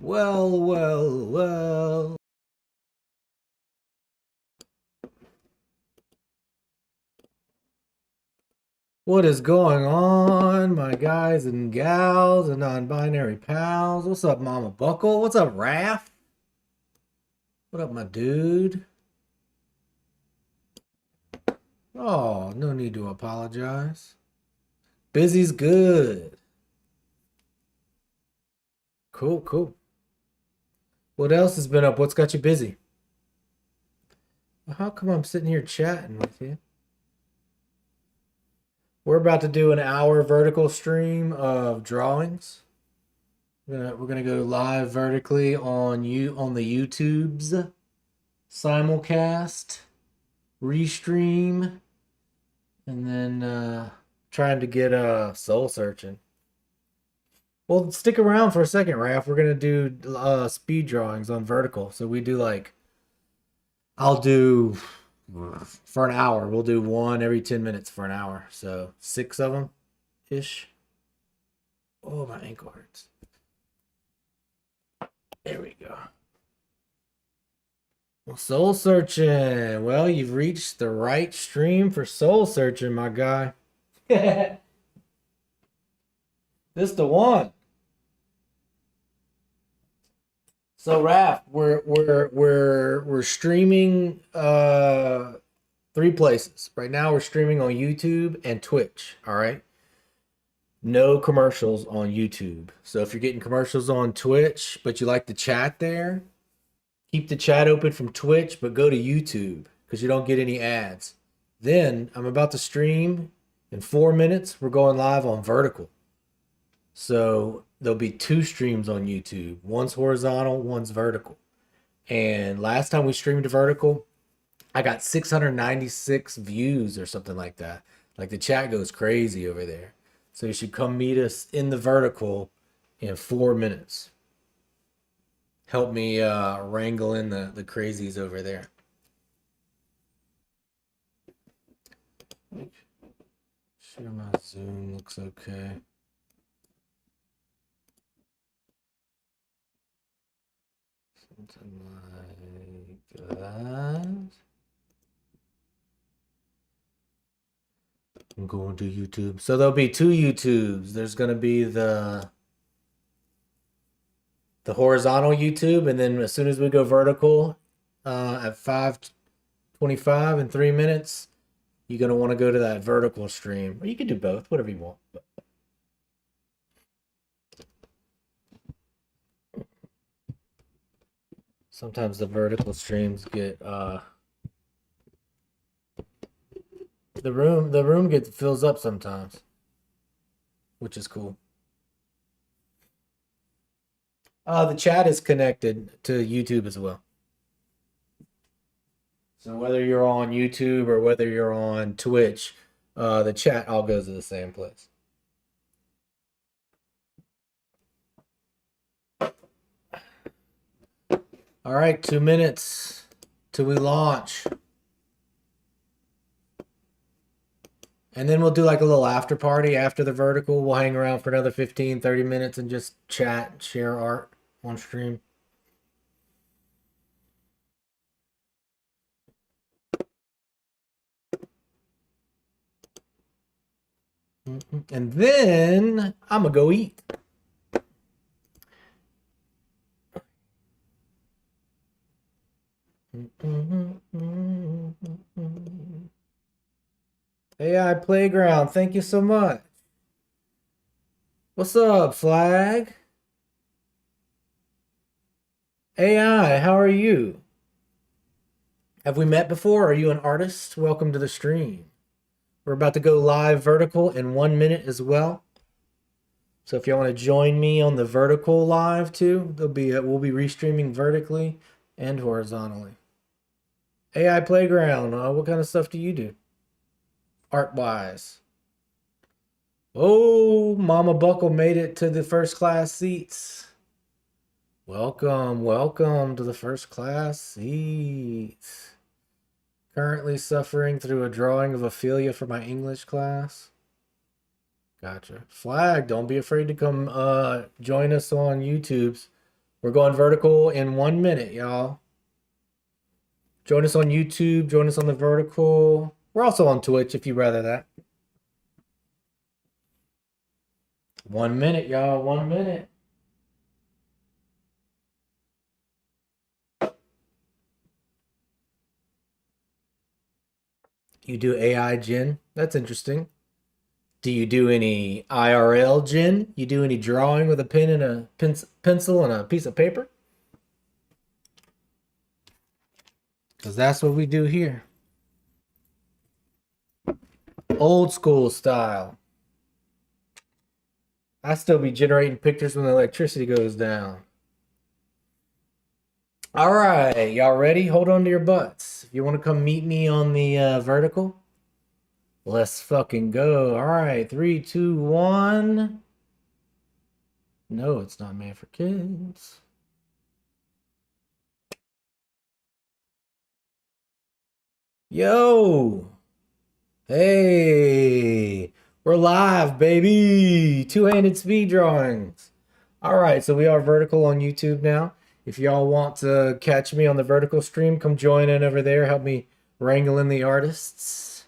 Well, well, well. What is going on, my guys and gals and non-binary pals? What's up, Mama Buckle? What's up, Raph? What up, my dude? Oh, no need to apologize. Busy's good. Cool, cool. What else has been up? What's got you busy? How come I'm sitting here chatting with you? We're about to do an hour vertical stream of drawings. We're gonna go live vertically on the YouTubes, simulcast, restream, and then trying to get soul searching. Well, stick around for a second, Raph. We're gonna do speed drawings on vertical. So we do I'll do for an hour. We'll do one every 10 minutes for an hour. So 6 of them ish. Oh, my ankle hurts. There we go. Well, soul searching. Well, you've reached the right stream for soul searching, my guy. This the one. So Raph, we're streaming 3 places. Right now we're streaming on YouTube and Twitch, all right? No commercials on YouTube. So if you're getting commercials on Twitch, but you like to chat there, keep the chat open from Twitch, but go to YouTube because you don't get any ads. Then I'm about to stream in 4 minutes. We're going live on vertical. So there'll be 2 streams on YouTube. One's horizontal, one's vertical. And last time we streamed to vertical, I got 696 views or something like that. Like the chat goes crazy over there. So you should come meet us in the vertical in 4 minutes. Help me wrangle in the crazies over there. Sure my Zoom looks okay. Something like that. I'm going to YouTube. So there'll be 2 YouTubes. There's going to be the horizontal YouTube, and then as soon as we go vertical at 5:25 in 3 minutes, you're going to want to go to that vertical stream. Or you can do both, whatever you want. Sometimes the vertical streams get the room gets fills up sometimes, which is cool. The chat is connected to YouTube as well. So whether you're on YouTube or whether you're on Twitch, the chat all goes to the same place. All right, 2 minutes till we launch. And then we'll do like a little after party after the vertical. We'll hang around for another 15, 30 minutes and just chat and share art on stream. And then I'm going to go eat. AI Playground, thank you so much. What's up, Flag? AI, how are you? Have we met before? Are you an artist? Welcome to the stream. We're about to go live vertical in 1 minute as well. So if you want to join me on the vertical live too, we'll be restreaming vertically and horizontally. AI Playground, what kind of stuff do you do? Art-wise. Oh, Mama Buckle made it to the first class seats. Welcome, welcome to the first class seats. Currently suffering through a drawing of Ophelia for my English class. Gotcha. Flag, don't be afraid to come join us on YouTube's. We're going vertical in 1 minute, y'all. Join us on YouTube. Join us on the vertical. We're also on Twitch if you'd rather that. 1 minute, y'all. 1 minute. You do AI Gen? That's interesting. Do you do any IRL Gen? You do any drawing with a pen and a pencil and a piece of paper? Because that's what we do here. Old school style. I still be generating pictures when the electricity goes down. All right, y'all ready? Hold on to your butts. If you want to come meet me on the vertical, let's fucking go. All right, 3, 2, 1. No, it's not made for kids. Yo! Hey! We're live, baby! Two-handed speed drawings. All right, so we are vertical on YouTube now. If y'all want to catch me on the vertical stream, come join in over there. Help me wrangle in the artists.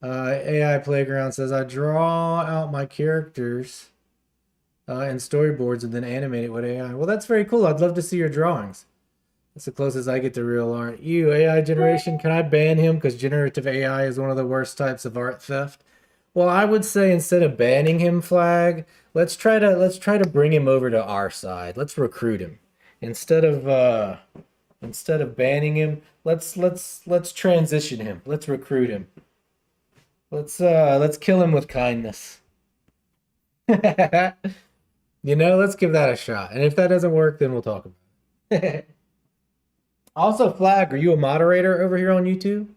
AI Playground says, I draw out my characters and storyboards and then animate it with AI. Well, that's very cool. I'd love to see your drawings. That's the closest I get to real art. You, AI generation, can I ban him? Because generative AI is one of the worst types of art theft. Well, I would say instead of banning him, Flag, let's try to bring him over to our side. Let's recruit him. Instead of banning him, let's transition him. Let's recruit him. Let's kill him with kindness. You know, let's give that a shot. And if that doesn't work, then we'll talk about it. Also, Flag, are you a moderator over here on YouTube?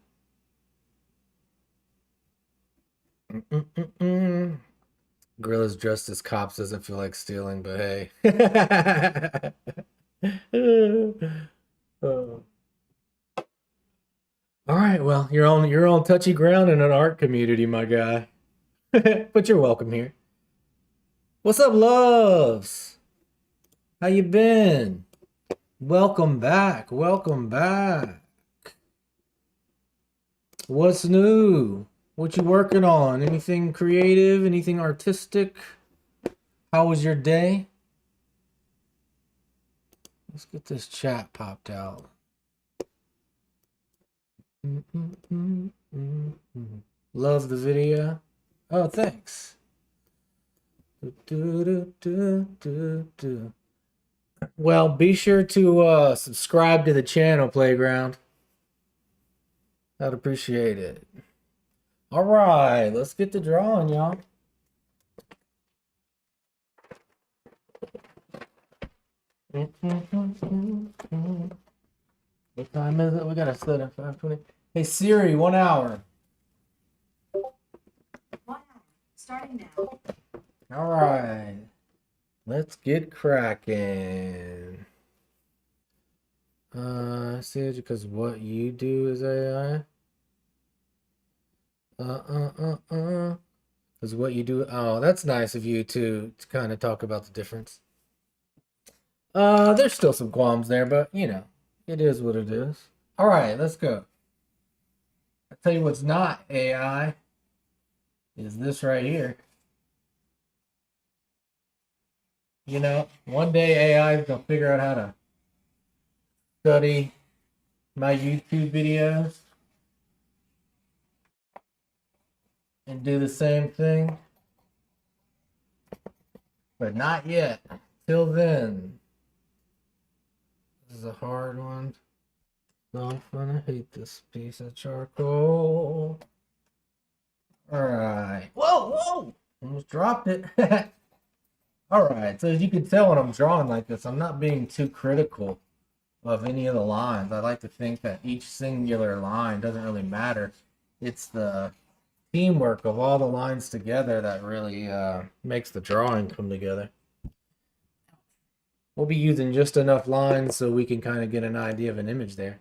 Gorillas dressed as cops doesn't feel like stealing, but hey. Oh. All right, well, you're on touchy ground in an art community, my guy. But you're welcome here. What's up, loves? How you been? Welcome back. Welcome back. What's new? What you working on? Anything creative? Anything artistic? How was your day? Let's get this chat popped out. Love the video. Oh, thanks. Well, be sure to subscribe to the channel, Playground. I'd appreciate it. All right, let's get to drawing, y'all. What time is it? We gotta set at 5:20. Hey Siri, 1 hour. 1 hour, starting now. All right, let's get cracking. See, because what you do is AI. Because what you do. Oh, that's nice of you to kind of talk about the difference. There's still some qualms there, but you know, it is what it is. All right, let's go. I'll tell you what's not AI is this right here. You know, one day AI is gonna figure out how to study my YouTube videos and do the same thing, but not yet. Till then, this is a hard one. So I'm gonna hate this piece of charcoal. All right. Whoa, whoa! Almost dropped it. All right. So as you can tell when I'm drawing like this, I'm not being too critical of any of the lines. I like to think that each singular line doesn't really matter. It's the teamwork of all the lines together that really makes the drawing come together. We'll be using just enough lines so we can kind of get an idea of an image there.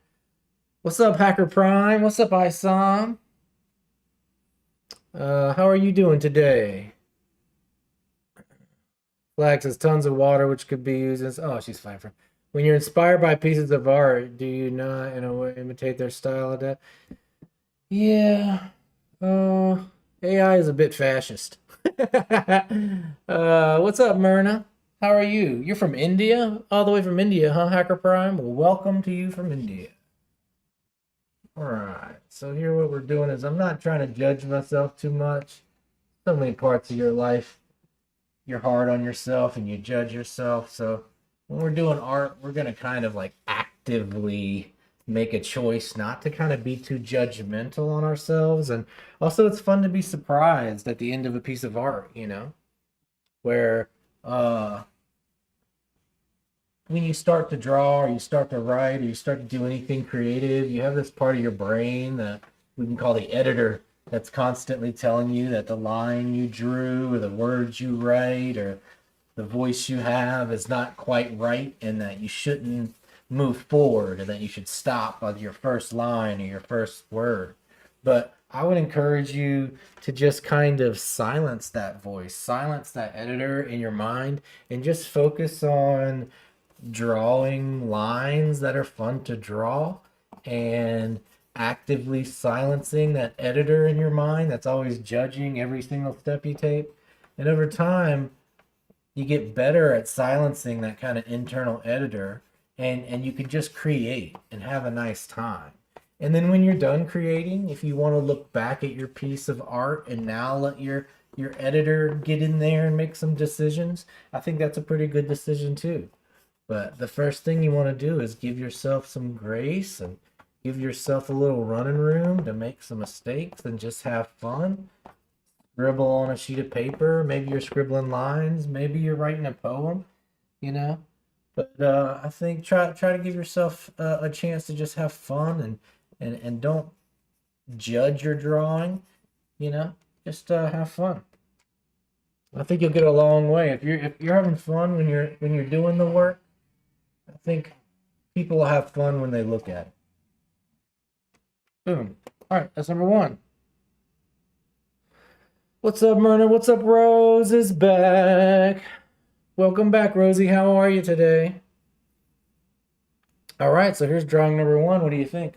What's up, Hacker Prime? What's up, Isam? How are you doing today? Flag says tons of water, which could be used as. Oh, she's fine. When you're inspired by pieces of art, do you not, in a way, imitate their style of that? Yeah. AI is a bit fascist. What's up, Myrna? How are you? You're from India? All the way from India, huh, Hacker Prime? Well, welcome to you from India. All right. So here what we're doing is I'm not trying to judge myself too much. So many parts of your life, you're hard on yourself and you judge yourself. So when we're doing art, we're going to kind of like actively make a choice not to kind of be too judgmental on ourselves. And also, it's fun to be surprised at the end of a piece of art, where when you start to draw or you start to write or you start to do anything creative, you have this part of your brain that we can call the editor that's constantly telling you that the line you drew or the words you write or the voice you have is not quite right and that you shouldn't move forward and that you should stop on your first line or your first word. But I would encourage you to just kind of silence that voice, silence that editor in your mind, and just focus on drawing lines that are fun to draw and actively silencing that editor in your mind that's always judging every single step you take. And over time, you get better at silencing that kind of internal editor and you can just create and have a nice time. And then when you're done creating, if you want to look back at your piece of art and now let your editor get in there and make some decisions, I think that's a pretty good decision too. But the first thing you want to do is give yourself some grace and give yourself a little running room to make some mistakes and just have fun. Scribble on a sheet of paper. Maybe you're scribbling lines. Maybe you're writing a poem, you know. But I think try to give yourself a chance to just have fun and don't judge your drawing, you know. Just have fun. I think you'll get a long way if you're having fun when you're doing the work. I think people will have fun when they look at it. Boom. All right, that's number one. What's up, Myrna? What's up, Rose is back. Welcome back, Rosie. How are you today? All right, so here's drawing number one. What do you think?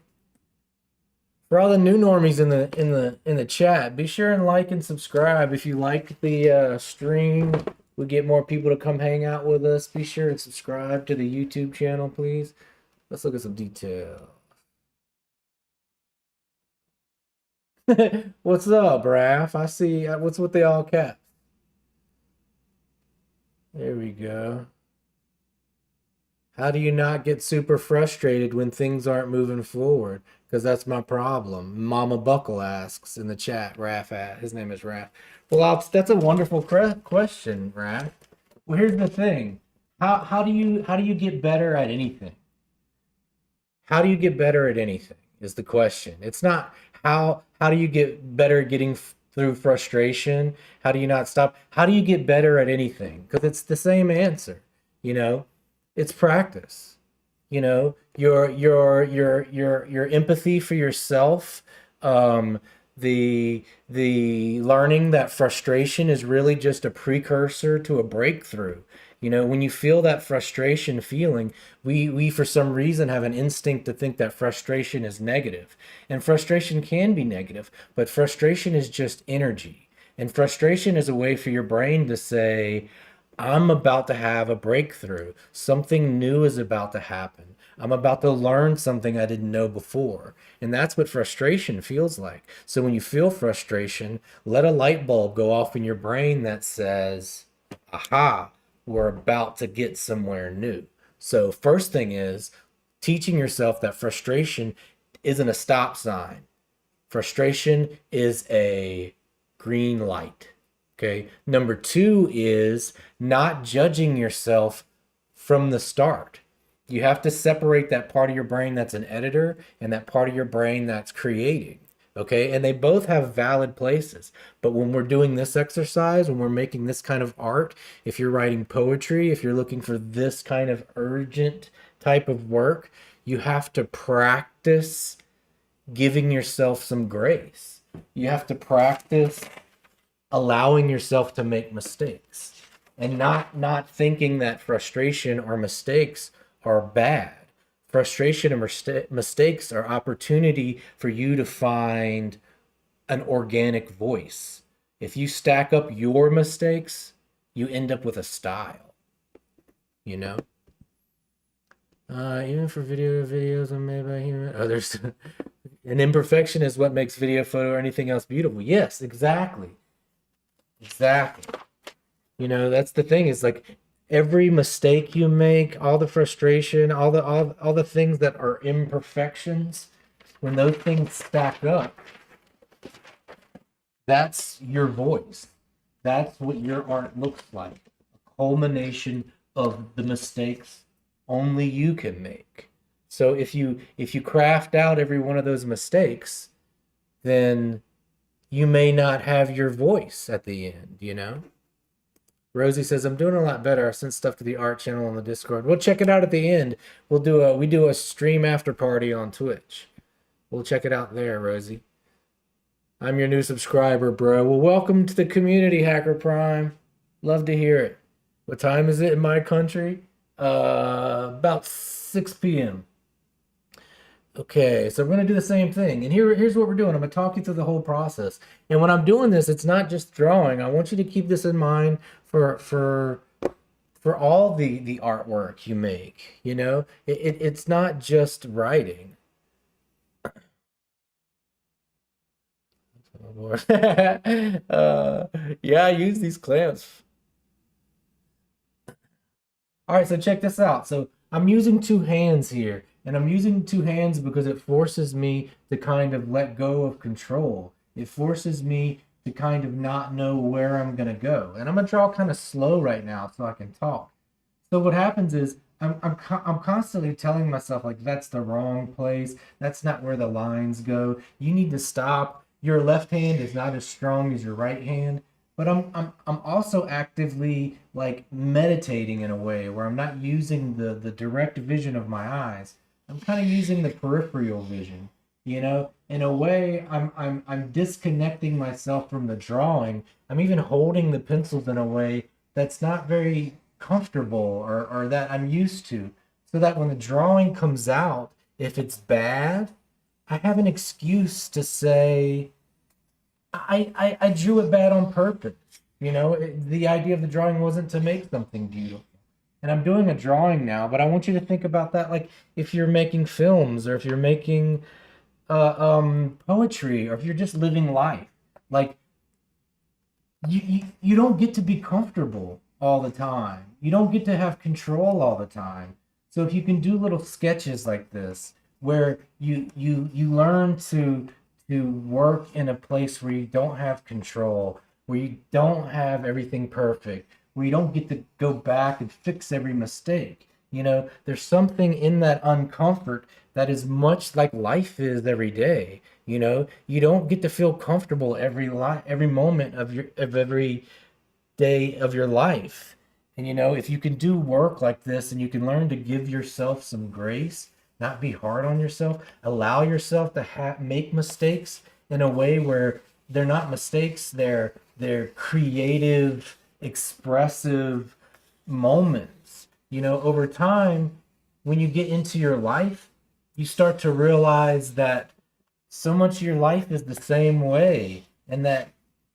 For all the new normies in the chat, be sure and like and subscribe. If you like the stream, we get more people to come hang out with us. Be sure and subscribe to the YouTube channel, please. Let's look at some detail. What's up, Raph? I see. What's with the all caps? There we go. How do you not get super frustrated when things aren't moving forward? Because that's my problem. Mama Buckle asks in the chat. His name is Raph. Well, that's a wonderful question, Raph. Well, here's the thing. How do you get better at anything? How do you get better at anything is the question. It's not how do you get better at getting through frustration? How do you not stop? How do you get better at anything? Because it's the same answer, you know? It's practice. You know, your empathy for yourself, the learning that frustration is really just a precursor to a breakthrough. You know, when you feel that frustration feeling, we for some reason have an instinct to think that frustration is negative. And frustration can be negative, but frustration is just energy. And frustration is a way for your brain to say, I'm about to have a breakthrough. Something new is about to happen. I'm about to learn something I didn't know before. And that's what frustration feels like. So when you feel frustration, let a light bulb go off in your brain that says, aha, we're about to get somewhere new. So first thing is teaching yourself that frustration isn't a stop sign. Frustration is a green light. Okay. Number two is not judging yourself from the start. You have to separate that part of your brain that's an editor and that part of your brain that's creating. Okay. And they both have valid places. But when we're doing this exercise, when we're making this kind of art, if you're writing poetry, if you're looking for this kind of urgent type of work, you have to practice giving yourself some grace. You have to practice allowing yourself to make mistakes. and not thinking that frustration or mistakes are bad. Frustration and mistakes are opportunity for you to find an organic voice. If you stack up your mistakes, you end up with a style, you know? Even for videos are made by human. Oh, there's an imperfection is what makes video, photo, or anything else beautiful. Yes, exactly. Exactly. You know, that's the thing, is like every mistake you make, all the frustration, all the things that are imperfections, when those things stack up, that's your voice. That's what your art looks like. A culmination of the mistakes only you can make. So if you craft out every one of those mistakes, then you may not have your voice at the end, you know? Rosie says, I'm doing a lot better. I sent stuff to the art channel on the Discord. We'll check it out at the end. We do a stream after party on Twitch. We'll check it out there, Rosie. I'm your new subscriber, bro. Well, welcome to the community, Hacker Prime. Love to hear it. What time is it in my country? About 6 p.m. Okay, so we're gonna do the same thing. And here's what we're doing. I'm gonna talk you through the whole process. And when I'm doing this, it's not just drawing. I want you to keep this in mind for all the artwork you make. You know, it's not just writing. Oh, Lord. Yeah, I use these clamps. All right, so check this out. So I'm using two hands here, and I'm using two hands because it forces me to kind of let go of control. It forces me to kind of not know where I'm gonna go. And I'm gonna draw kind of slow right now so I can talk. So what happens is I'm constantly telling myself like that's the wrong place. That's not where the lines go. You need to stop. Your left hand is not as strong as your right hand. But I'm also actively like meditating in a way where I'm not using the direct vision of my eyes. I'm kind of using the peripheral vision, you know? In a way, I'm disconnecting myself from the drawing. I'm even holding the pencils in a way that's not very comfortable or that I'm used to. So that when the drawing comes out, if it's bad, I have an excuse to say, I drew it bad on purpose. You know, the idea of the drawing wasn't to make something beautiful. And I'm doing a drawing now, but I want you to think about that like if you're making films or if you're making poetry or if you're just living life. Like you don't get to be comfortable all the time. You don't get to have control all the time. So if you can do little sketches like this where you learn to work in a place where you don't have control, where you don't have everything perfect, where you don't get to go back and fix every mistake. You know, there's something in that uncomfort that is much like life is every day. You know, you don't get to feel comfortable every moment of every day of your life. And you know, if you can do work like this and you can learn to give yourself some grace, not be hard on yourself, allow yourself to make mistakes in a way where they're not mistakes, they're creative, expressive moments. You know, over time, when you get into your life, you start to realize that so much of your life is the same way, and that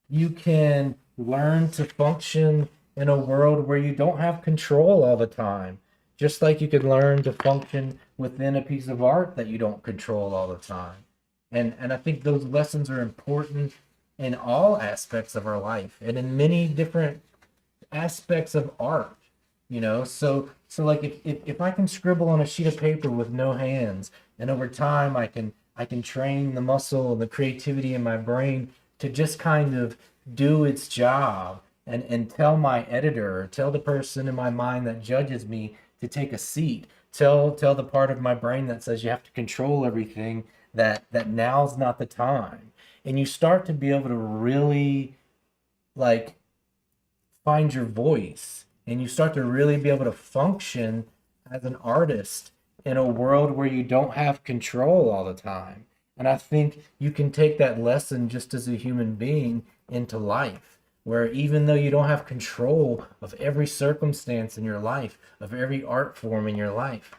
you can learn to function in a world where you don't have control all the time. Just like you can learn to function within a piece of art that you don't control all the time. And I think those lessons are important in all aspects of our life and in many different aspects of art, you know. So like if I can scribble on a sheet of paper with no hands, and over time I can train the muscle and the creativity in my brain to just kind of do its job and tell my editor or tell the person in my mind that judges me to take a seat, tell the part of my brain that says you have to control everything, that now's not the time. And you start to be able to really like find your voice, and you start to really be able to function as an artist in a world where you don't have control all the time. And I think you can take that lesson just as a human being into life. where even though you don't have control of every circumstance in your life, of every art form in your life,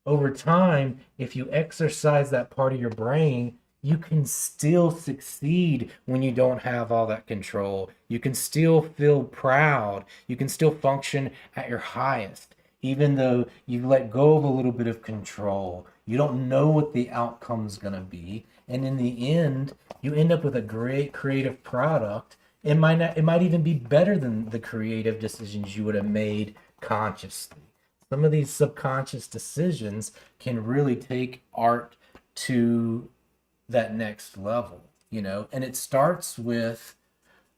over time, if you exercise that part of your brain, you can still succeed when you don't have all that control. You can still feel proud. You can still function at your highest, even though you let go of a little bit of control. You don't know what the outcome's going to be. And in the end, you end up with a great creative product. It might even be better than the creative decisions you would have made consciously. Some of these subconscious decisions can really take art to that next level, and it starts with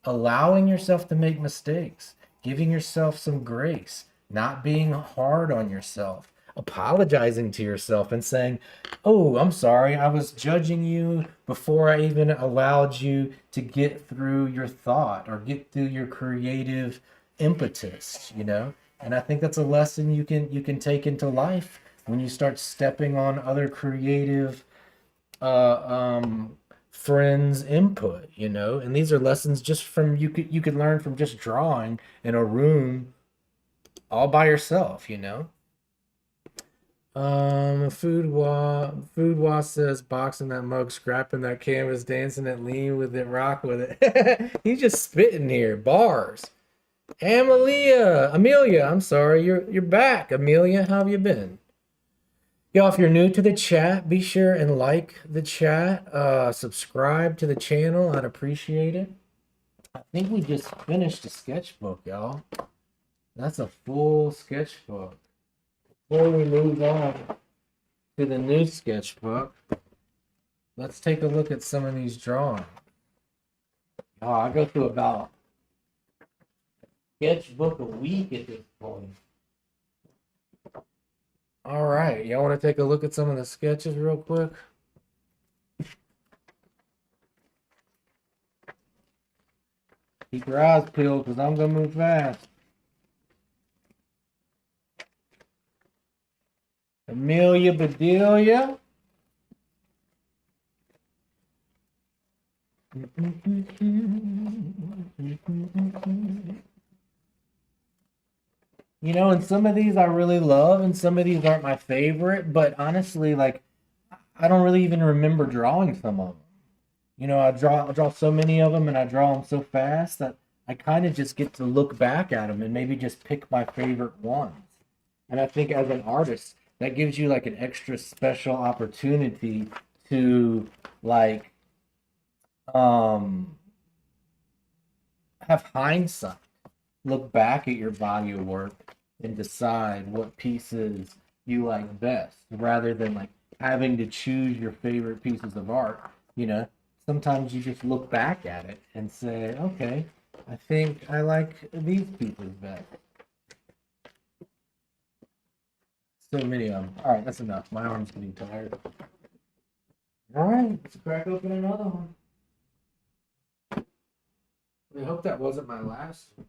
allowing yourself to make mistakes, giving yourself some grace, not being hard on yourself, apologizing to yourself and saying, "Oh, I'm sorry. I was judging you before I even allowed you to get through your thought or get through your creative impetus. And I think that's a lesson you can take into life when you start stepping on other creative friends' input. And these are lessons just from you could learn from just drawing in a room all by yourself. Food Wa says boxing that mug, scrapping that canvas, dancing it, lean with it, rock with it. He's just spitting here, bars. Amelia, I'm sorry, you're back. Amelia, how have you been? Y'all, if you're new to the chat, be sure and like the chat, subscribe to the channel. I'd appreciate it. I think we just finished a sketchbook, y'all. That's a full sketchbook. Before we move on to the new sketchbook, let's take a look at some of these drawings. Oh, I go through about a sketchbook a week at this point. All right, y'all want to take a look at some of the sketches real quick? Keep your eyes peeled because I'm going to move fast. Amelia Bedelia. And some of these I really love, and some of these aren't my favorite, but honestly, like, I don't really even remember drawing some of them. I draw so many of them, and I draw them so fast that I kind of just get to look back at them and maybe just pick my favorite ones. And I think as an artist, that gives you like an extra special opportunity to like have hindsight, look back at your body of work and decide what pieces you like best rather than like having to choose your favorite pieces of art. Sometimes you just look back at it and say, okay, I think I like these pieces best. So many of them. All right, that's enough. My arm's getting tired. All right, let's crack open another one. I hope that wasn't my last one.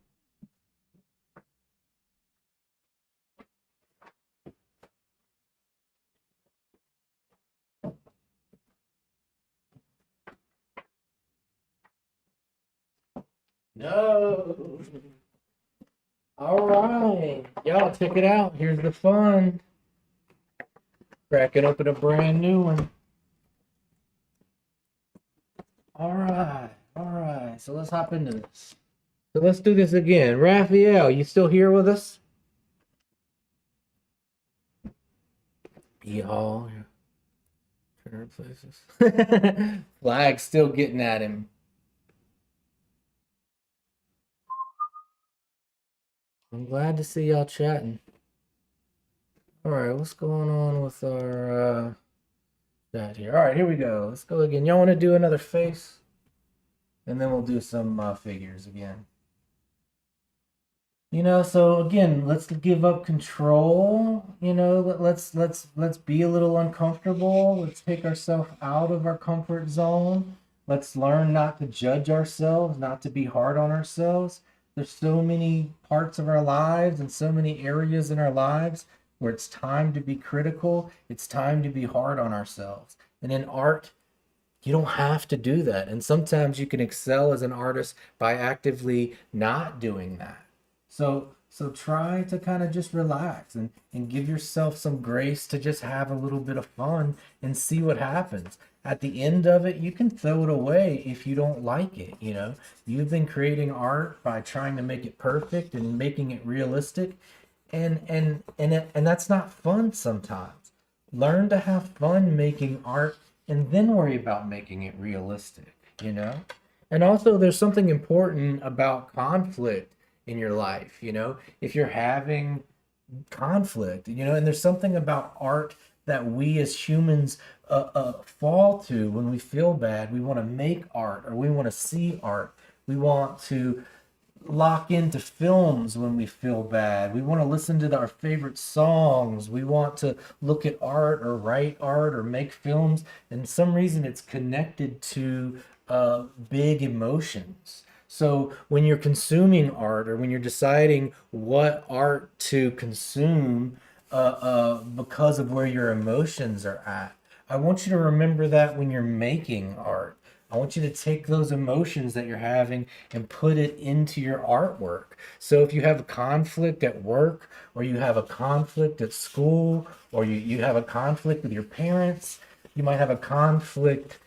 No. All right, y'all check it out. Here's the fun. Cracking open a brand new one. All right. So let's hop into this. So let's do this again. Raphael, you still here with us? Y'all. Turn places. Flag's still getting at him. I'm glad to see y'all chatting. All right, what's going on with our chat here? All right, here we go. Let's go again. Y'all want to do another face? And then we'll do some figures again. So again, let's give up control. Let's be a little uncomfortable. Let's take ourselves out of our comfort zone. Let's learn not to judge ourselves, not to be hard on ourselves. There's so many parts of our lives and so many areas in our lives where it's time to be critical. It's time to be hard on ourselves. And in art, You don't have to do that. And sometimes you can excel as an artist by actively not doing that. So try to kind of just relax and give yourself some grace to just have a little bit of fun and see what happens. At the end of it, you can throw it away if you don't like it, you know. You've been creating art by trying to make it perfect and making it realistic, and that's not fun sometimes. Learn to have fun making art and then worry about making it realistic, you know? And also, there's something important about conflict in your life, you know? If you're having conflict, you know, and there's something about art that we as humans fall to when we feel bad. We want to make art or we want to see art. We want to lock into films when we feel bad. We want to listen to our favorite songs. We want to look at art or write art or make films. And some reason it's connected to big emotions. So when you're consuming art or when you're deciding what art to consume because of where your emotions are at, I want you to remember that when you're making art. I want you to take those emotions that you're having and put it into your artwork. So if you have a conflict at work, or you have a conflict at school, or you have a conflict with your parents, you might have a conflict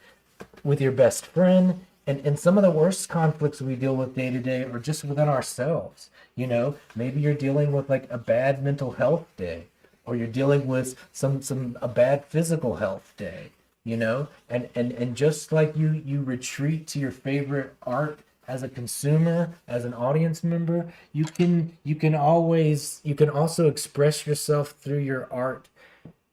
with your best friend. And some of the worst conflicts we deal with day to day are just within ourselves. You know, maybe you're dealing with like a bad mental health day, or you're dealing with some a bad physical health day, you know, and just like you retreat to your favorite art as a consumer, as an audience member, you can also express yourself through your art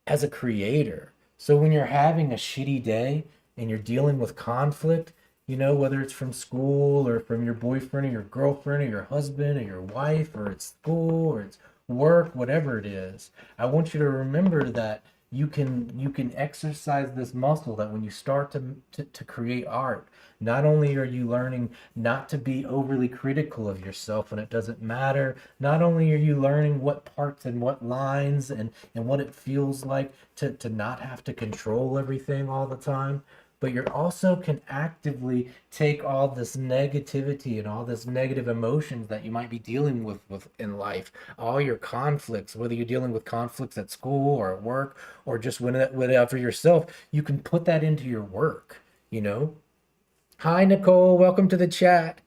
as a creator. So when you're having a shitty day and you're dealing with conflict, you know, whether it's from school or from your boyfriend or your girlfriend or your husband or your wife, or it's school or it's work, whatever it is, I want you to remember that you can exercise this muscle, that when you start to create art, not only are you learning not to be overly critical of yourself when it doesn't matter, not only are you learning what parts and what lines and what it feels like to not have to control everything all the time, but you also can actively take all this negativity and all this negative emotions that you might be dealing with in life, all your conflicts, whether you're dealing with conflicts at school or at work or just whatever yourself, you can put that into your work, you know. Hi, Nicole. Welcome to the chat.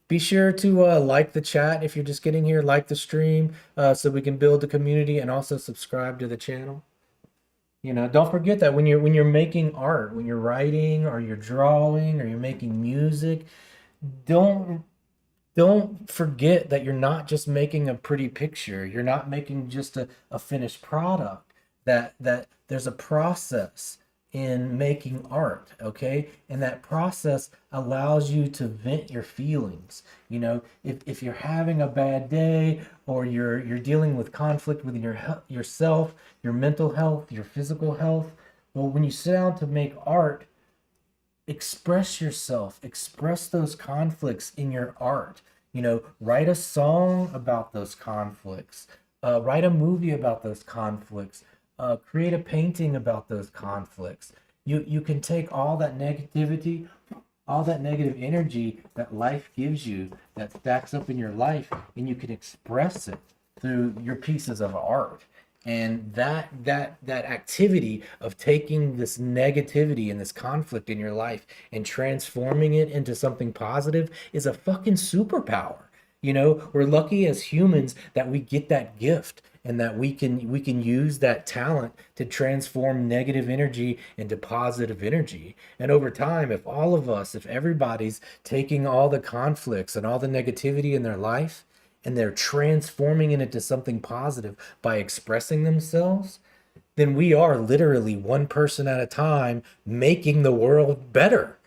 Be sure to like the chat if you're just getting here, like the stream so we can build the community, and also subscribe to the channel. You know, don't forget that when you're making art, when you're writing or you're drawing or you're making music, don't don't forget that you're not just making a pretty picture. You're not making just a finished product. That there's a process in making art, okay? And that process allows you to vent your feelings. You know, if you're having a bad day, or you're dealing with conflict within yourself, your mental health, your physical health, well, when you sit down to make art, express yourself, express those conflicts in your art. You know, write a song about those conflicts, write a movie about those conflicts, create a painting about those conflicts. You can take all that negativity, all that negative energy that life gives you, that stacks up in your life, and you can express it through your pieces of art. And that activity of taking this negativity and this conflict in your life and transforming it into something positive is a fucking superpower. You know, we're lucky as humans that we get that gift, and that we can use that talent to transform negative energy into positive energy. And over time, if all of us, if everybody's taking all the conflicts and all the negativity in their life and they're transforming it into something positive by expressing themselves, then we are literally one person at a time making the world better.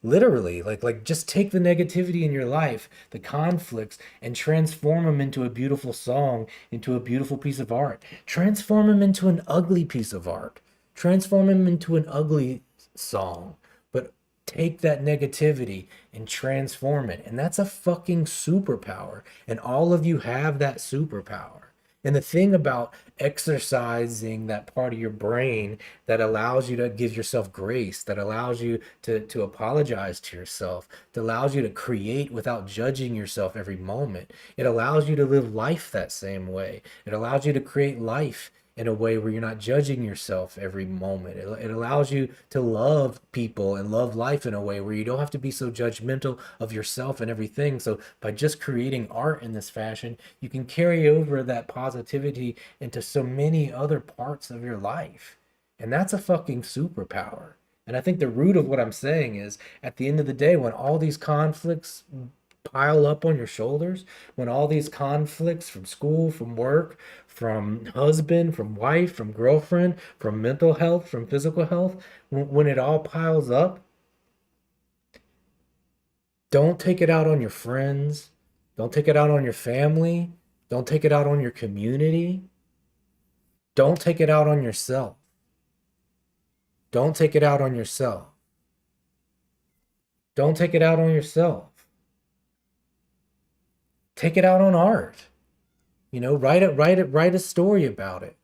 Literally, like just take the negativity in your life, the conflicts, and transform them into a beautiful song, into a beautiful piece of art. Transform them into an ugly piece of art. Transform them into an ugly song. But take that negativity and transform it. And that's a fucking superpower. And all of you have that superpower. And the thing about exercising that part of your brain that allows you to give yourself grace, that allows you to apologize to yourself, that allows you to create without judging yourself every moment. It allows you to live life that same way. It allows you to create life in a way where you're not judging yourself every moment. It allows you to love people and love life in a way where you don't have to be so judgmental of yourself and everything. So by just creating art in this fashion, you can carry over that positivity into so many other parts of your life. And that's a fucking superpower. And I think the root of what I'm saying is at the end of the day, when all these conflicts pile up on your shoulders, when all these conflicts from school, from work, from husband, from wife, from girlfriend, from mental health, from physical health, when it all piles up, don't take it out on your friends. Don't take it out on your family. Don't take it out on your community. Don't take it out on yourself. Don't take it out on yourself. Don't take it out on yourself. Take it out on art. You know, write a story about it.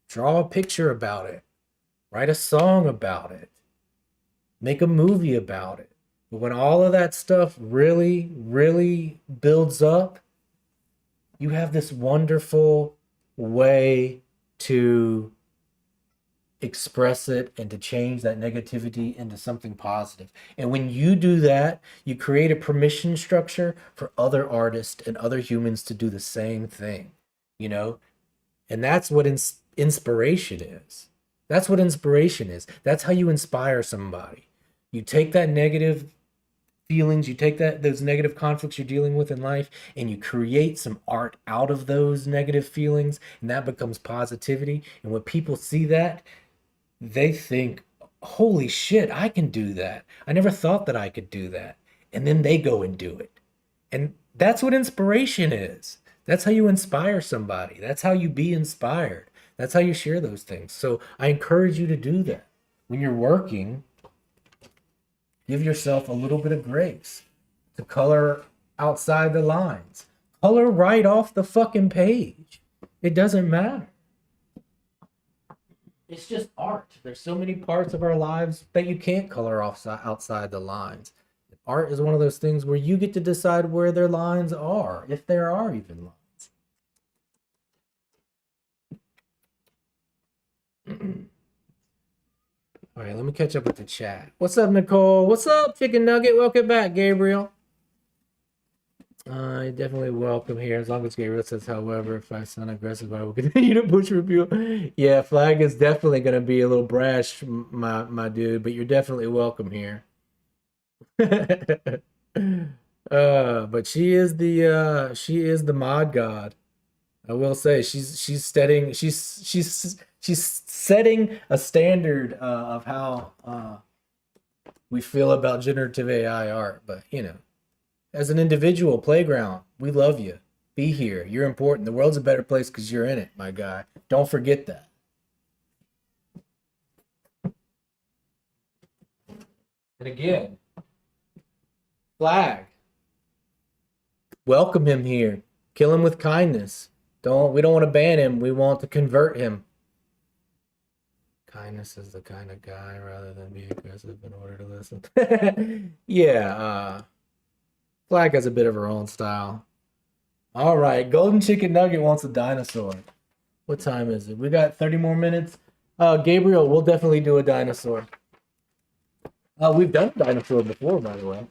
Draw a picture about it. Write a song about it. Make a movie about it. But when all of that stuff really, really builds up, you have this wonderful way to express it and to change that negativity into something positive. And when you do that, you create a permission structure for other artists and other humans to do the same thing, you know? And that's what inspiration is. That's what inspiration is. That's how you inspire somebody. You take that negative feelings, you take that those negative conflicts you're dealing with in life, and you create some art out of those negative feelings, and that becomes positivity. And when people see that, they think, holy shit, I can do that. I never thought that I could do that. And then they go and do it. And that's what inspiration is. That's how you inspire somebody. That's how you be inspired. That's how you share those things. So I encourage you to do that. When you're working, give yourself a little bit of grace to color outside the lines. Color right off the fucking page. It doesn't matter. It's just art. There's so many parts of our lives that you can't color off outside the lines. Art is one of those things where you get to decide where their lines are, if there are even lines. All right, let me catch up with the chat. What's up, Nicole? What's up, Chicken Nugget? Welcome back, Gabriel. Definitely welcome here. As long as Gabriel says, however, if I sound aggressive, I will continue to push review. Yeah, Flag is definitely going to be a little brash, my dude, but you're definitely welcome here. But she is the mod god. I will say she's setting a standard of how we feel about generative AI art. But you know, as an individual, Playground, we love you. Be here. You're important. The world's a better place because you're in it, my guy. Don't forget that. And again, Flag, welcome him here. Kill him with kindness. We don't want to ban him. We want to convert him. Kindness is the kind of guy rather than be aggressive in order to listen. Yeah, Flag has a bit of her own style. All right, Golden Chicken Nugget wants a dinosaur. What time is it? We got 30 more minutes. Gabriel, we'll definitely do a dinosaur. We've done a dinosaur before, by the way.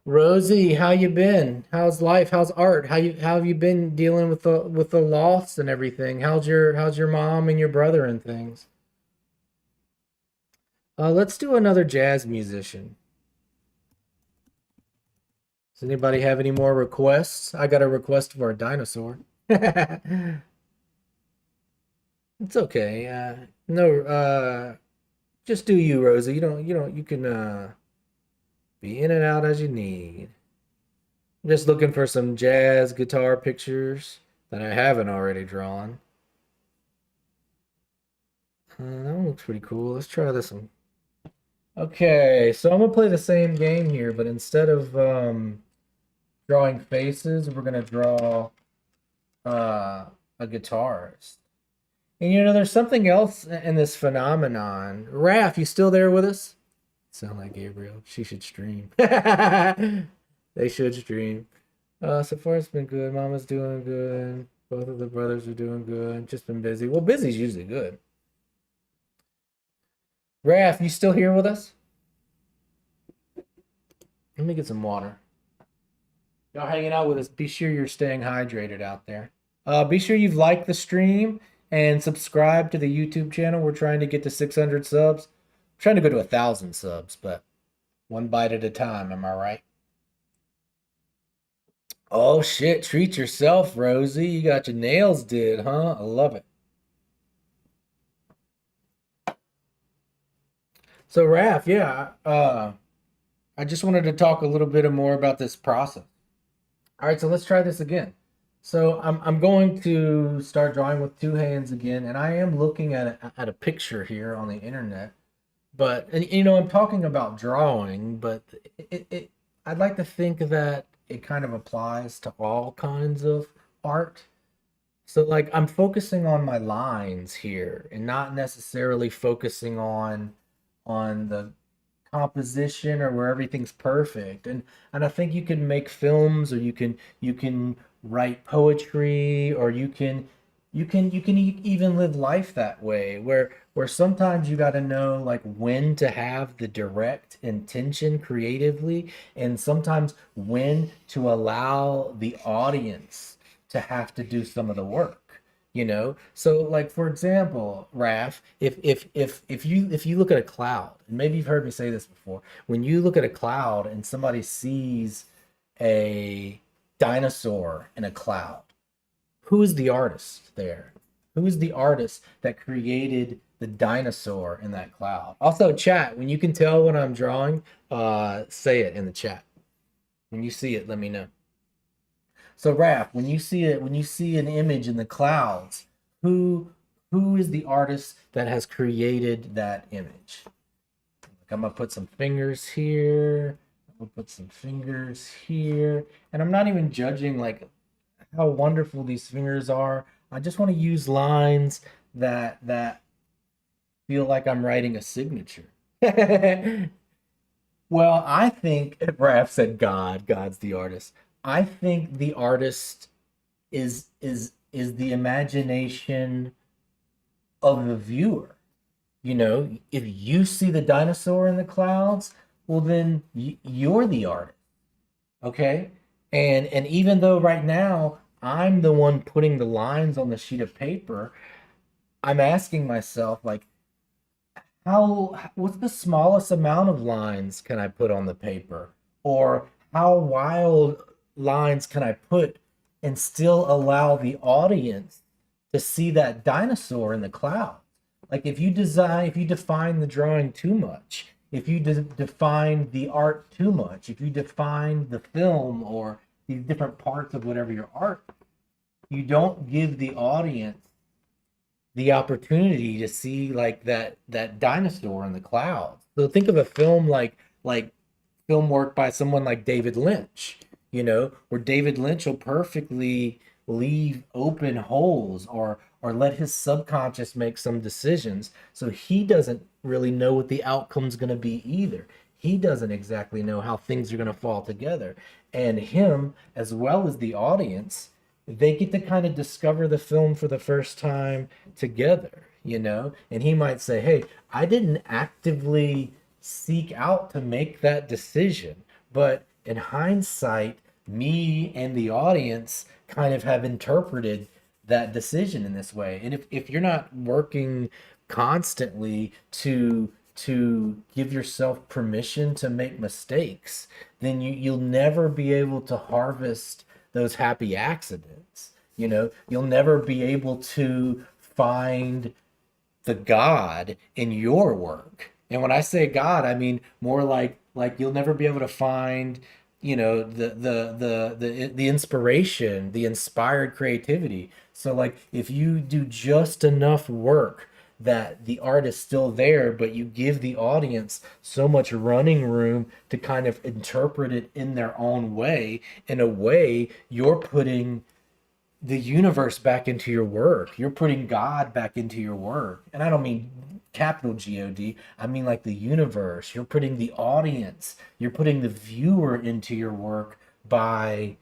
Rosie, how you been? How's life? How's art? How have you been dealing with the loss and everything? How's your mom and your brother and things? Let's do another jazz musician. Does anybody have any more requests? I got a request for a dinosaur. It's okay. No, just do you, Rosie. You can be in and out as you need. I'm just looking for some jazz guitar pictures that I haven't already drawn. That one looks pretty cool. Let's try this one. Okay, so I'm gonna play the same game here, but instead of drawing faces, we're gonna draw uh a guitarist. And there's something else in this phenomenon. Raph, you still there with us? Sound like Gabriel. She should stream. They should stream. So far it's been good. Mama's doing good. Both of the brothers are doing good. Just been busy. Well, busy's usually good. Raph, you still here with us? Let me get some water. Y'all hanging out with us. Be sure you're staying hydrated out there. Be sure you've liked the stream and subscribe to the YouTube channel. We're trying to get to 600 subs. I'm trying to go to 1,000 subs, but one bite at a time. Am I right? Oh shit! Treat yourself, Rosie. You got your nails did, huh? I love it. So, Raph, yeah. I just wanted to talk a little bit more about this process. All right, so let's try this again. So I'm going to start drawing with two hands again, and I am looking at a picture here on the internet. But and I'm talking about drawing, but I'd like to think that it kind of applies to all kinds of art. So like I'm focusing on my lines here and not necessarily focusing on the composition or where everything's perfect. And I think you can make films, or you can write poetry, or you can even live life that way, where sometimes you got to know like when to have the direct intention creatively, and sometimes when to allow the audience to have to do some of the work. So like for example, Raf, if you look at a cloud, and maybe you've heard me say this before, when you look at a cloud and somebody sees a dinosaur in a cloud, who is the artist there? Who is the artist that created the dinosaur in that cloud? Also, chat, when you can tell when I'm drawing, say it in the chat. When you see it, let me know. So, Raph, when you see it, when you see an image in the clouds, who who is the artist that has created that image? Like I'm gonna put some fingers here. I'm gonna put some fingers here, and I'm not even judging like how wonderful these fingers are. I just want to use lines that feel like I'm writing a signature. Well, I think Raph said God's the artist. I think the artist is the imagination of the viewer. If you see the dinosaur in the clouds, well then you're the artist, okay? And even though right now I'm the one putting the lines on the sheet of paper, I'm asking myself like what's the smallest amount of lines can I put on the paper? Or how wild lines can I put and still allow the audience to see that dinosaur in the clouds? Like if you define the drawing too much, if you define the art too much, if you define the film or these different parts of whatever your art, you don't give the audience the opportunity to see like that dinosaur in the clouds. So think of a film like film work by someone like David Lynch, where David Lynch will perfectly leave open holes or let his subconscious make some decisions. So he doesn't really know what the outcome's going to be either. He doesn't exactly know how things are going to fall together. And him, as well as the audience, they get to kind of discover the film for the first time together. And he might say, hey, I didn't actively seek out to make that decision, but in hindsight, me and the audience kind of have interpreted that decision in this way. And if you're not working constantly to give yourself permission to make mistakes, then you'll never be able to harvest those happy accidents. You'll never be able to find the God in your work. And when I say God, I mean more like you'll never be able to find, the inspiration, the inspired creativity. So like if you do just enough work that the art is still there, but you give the audience so much running room to kind of interpret it in their own way. In a way, you're putting the universe back into your work. You're putting God back into your work. And I don't mean capital God. I mean like the universe. You're putting the audience, you're putting the viewer into your work by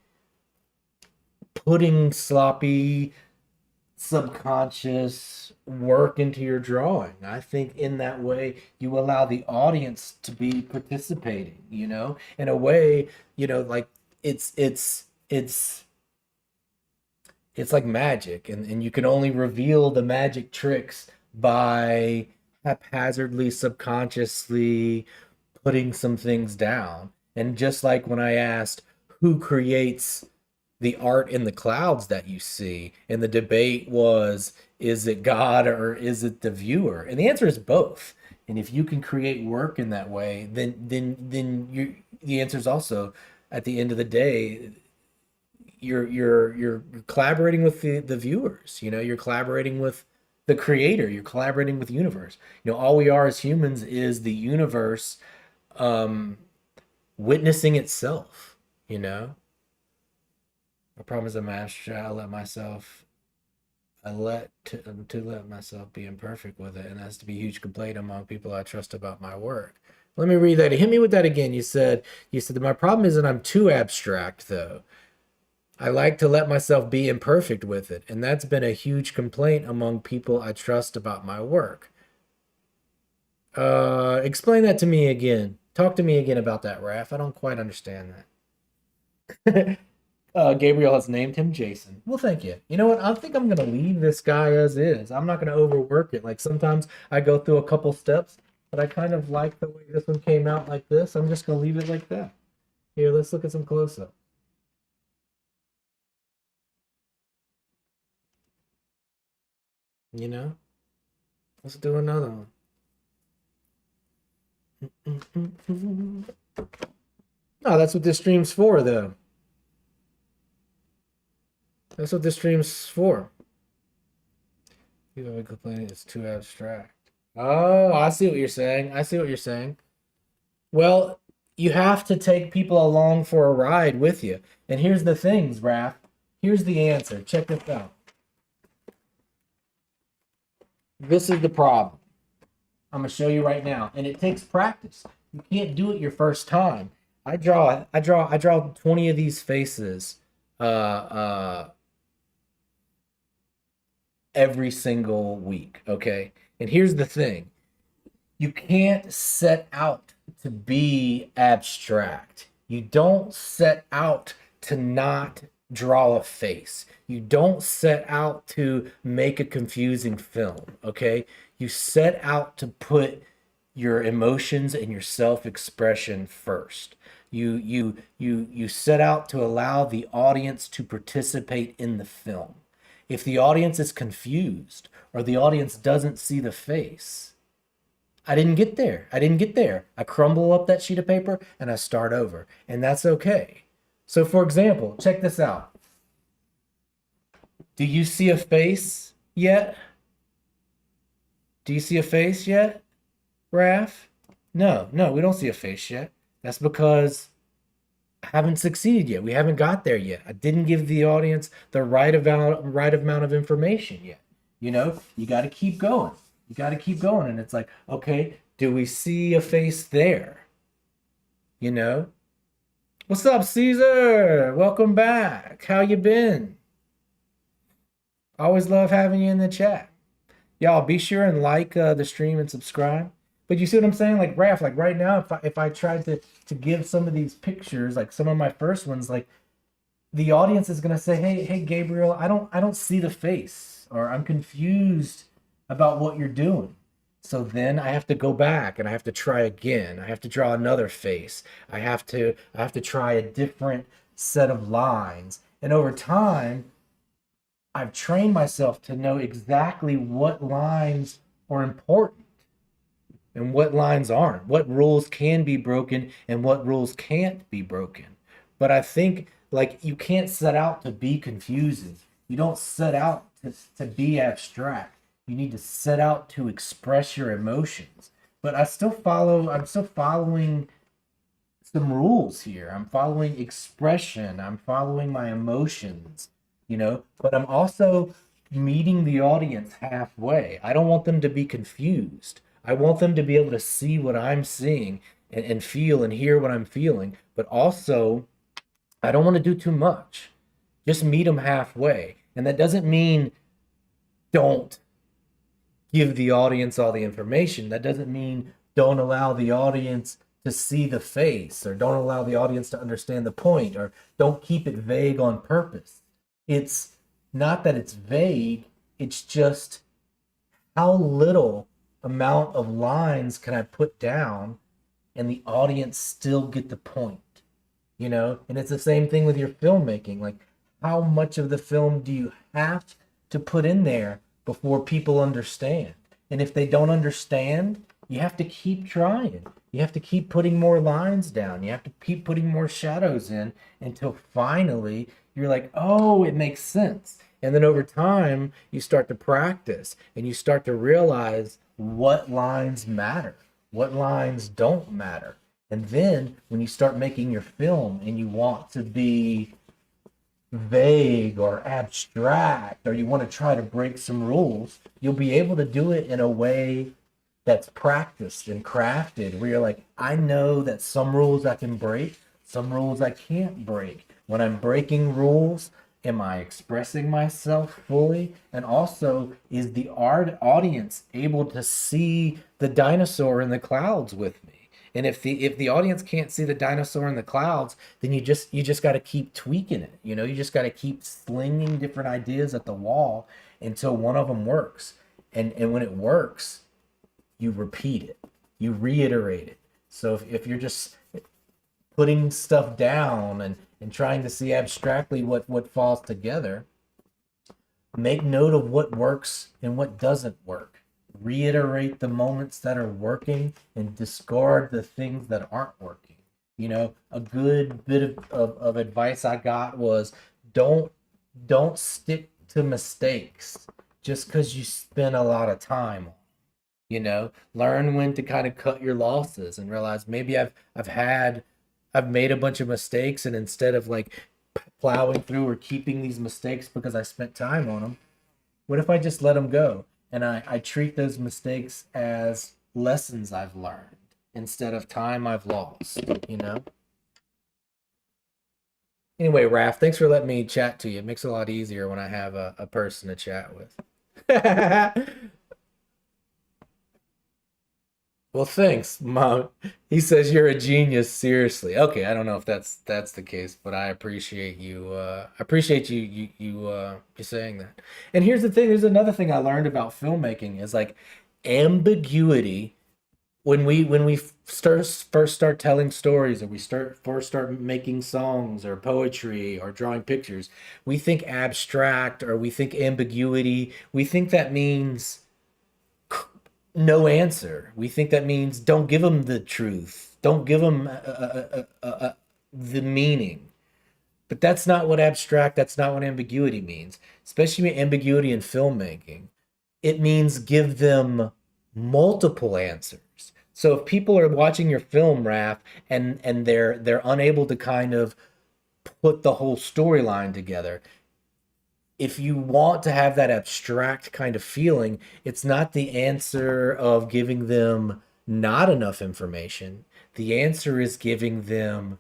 putting sloppy subconscious work into your drawing. I think in that way you allow the audience to be participating, in a way, like it's it's like magic, and you can only reveal the magic tricks by haphazardly subconsciously putting some things down. And just like when I asked who creates the art in the clouds that you see, and the debate was, is it God or is it the viewer? And the answer is both. And if you can create work in that way, then you the answer is also, at the end of the day, you're collaborating with the viewers. You're collaborating with the creator. You're collaborating with the universe. All we are as humans is the universe um witnessing itself. I promise a master I let myself be imperfect with it, and that's to be a huge complaint among people I trust about my work. Let me read that. Hit me with that again. You said that my problem isn't I'm too abstract though. I like to let myself be imperfect with it, and that's been a huge complaint among people I trust about my work. Explain that to me again. Talk to me again about that, Raph. I don't quite understand that. Gabriel has named him Jason. Well, thank you. You know what? I think I'm gonna leave this guy as is. I'm not gonna overwork it. Like sometimes I go through a couple steps, but I kind of like the way this one came out like this. I'm just gonna leave it like that. Here, let's look at some close up. You know? Let's do another one. Oh, that's what this stream's for, though. That's what this stream's for. People are complaining it's too abstract. Oh, I see what you're saying. I see what you're saying. Well, you have to take people along for a ride with you. And here's the things, Raph. Here's the answer. Check this out. This is the problem. I'm gonna show you right now, and it takes practice. You can't do it your first time. I draw 20 of these faces every single week, okay? And here's the thing. You can't set out to be abstract. You don't set out to not draw a face. You don't set out to make a confusing film, okay? You set out to put your emotions and your self-expression first. You set out to allow the audience to participate in the film. If the audience is confused or the audience doesn't see the face, I didn't get there. I didn't get there. I crumble up that sheet of paper and I start over, and that's okay. So, for example, check this out. Do you see a face yet? Do you see a face yet, Raph? No, we don't see a face yet. That's because I haven't succeeded yet. We haven't got there yet. I didn't give the audience the right amount of information yet. You got to keep going. You got to keep going. And it's like, okay, do we see a face there? What's up, Caesar? Welcome back. How you been? Always love having you in the chat. Y'all be sure and like the stream and subscribe. But you see what I'm saying? Like Raph, like right now, if I tried to give some of these pictures, like some of my first ones, like the audience is gonna say, hey Gabriel, I don't see the face, or I'm confused about what you're doing. So then I have to go back and I have to try again. I have to draw another face. I have to try a different set of lines. And over time, I've trained myself to know exactly what lines are important and what lines aren't, what rules can be broken and what rules can't be broken. But I think like you can't set out to be confusing. You don't set out to be abstract. You need to set out to express your emotions. But I'm still following some rules here. I'm following expression. I'm following my emotions, but I'm also meeting the audience halfway. I don't want them to be confused. I want them to be able to see what I'm seeing and feel and hear what I'm feeling, but also I don't want to do too much. Just meet them halfway. And that doesn't mean don't give the audience all the information. That doesn't mean don't allow the audience to see the face, or don't allow the audience to understand the point, or don't keep it vague on purpose. It's not that it's vague, it's just how little amount of lines can I put down and the audience still get the point, And it's the same thing with your filmmaking. Like, how much of the film do you have to put in there before people understand? And if they don't understand, you have to keep trying. You have to keep putting more lines down. You have to keep putting more shadows in until finally you're like, oh, it makes sense. And then over time, you start to practice and you start to realize what lines matter, what lines don't matter. And then when you start making your film and you want to be vague or abstract, or you want to try to break some rules, you'll be able to do it in a way that's practiced and crafted, where you're like, I know that some rules I can break, some rules I can't break. When I'm breaking rules, am I expressing myself fully? And also, is the art audience able to see the dinosaur in the clouds with me? And if the audience can't see the dinosaur in the clouds, then you just got to keep tweaking it. You just got to keep slinging different ideas at the wall until one of them works. And when it works, you repeat it, you reiterate it. So if you're just putting stuff down and trying to see abstractly what falls together, make note of what works and what doesn't work. Reiterate the moments that are working and discard the things that aren't working. A good bit of advice I got was don't stick to mistakes just because you spend a lot of time on. Learn when to kind of cut your losses and realize maybe I've made a bunch of mistakes, and instead of like plowing through or keeping these mistakes because I spent time on them, what if I just let them go and I treat those mistakes as lessons I've learned instead of time I've lost? Anyway, Raph, thanks for letting me chat to you. It makes it a lot easier when I have a person to chat with. Well, thanks, Mom. He says you're a genius, seriously. Okay, I don't know if that's the case, but I appreciate you you saying that. And here's the thing, there's another thing I learned about filmmaking is like ambiguity. When we first start telling stories, or we first start making songs or poetry or drawing pictures, we think abstract, or we think ambiguity. We think that means no answer. We think that means don't give them the truth. Don't give them the meaning. But that's not what ambiguity means, especially ambiguity in filmmaking. It means give them multiple answers. So if people are watching your film, Raph, and they're unable to kind of put the whole storyline together, if you want to have that abstract kind of feeling, it's not the answer of giving them not enough information. The answer is giving them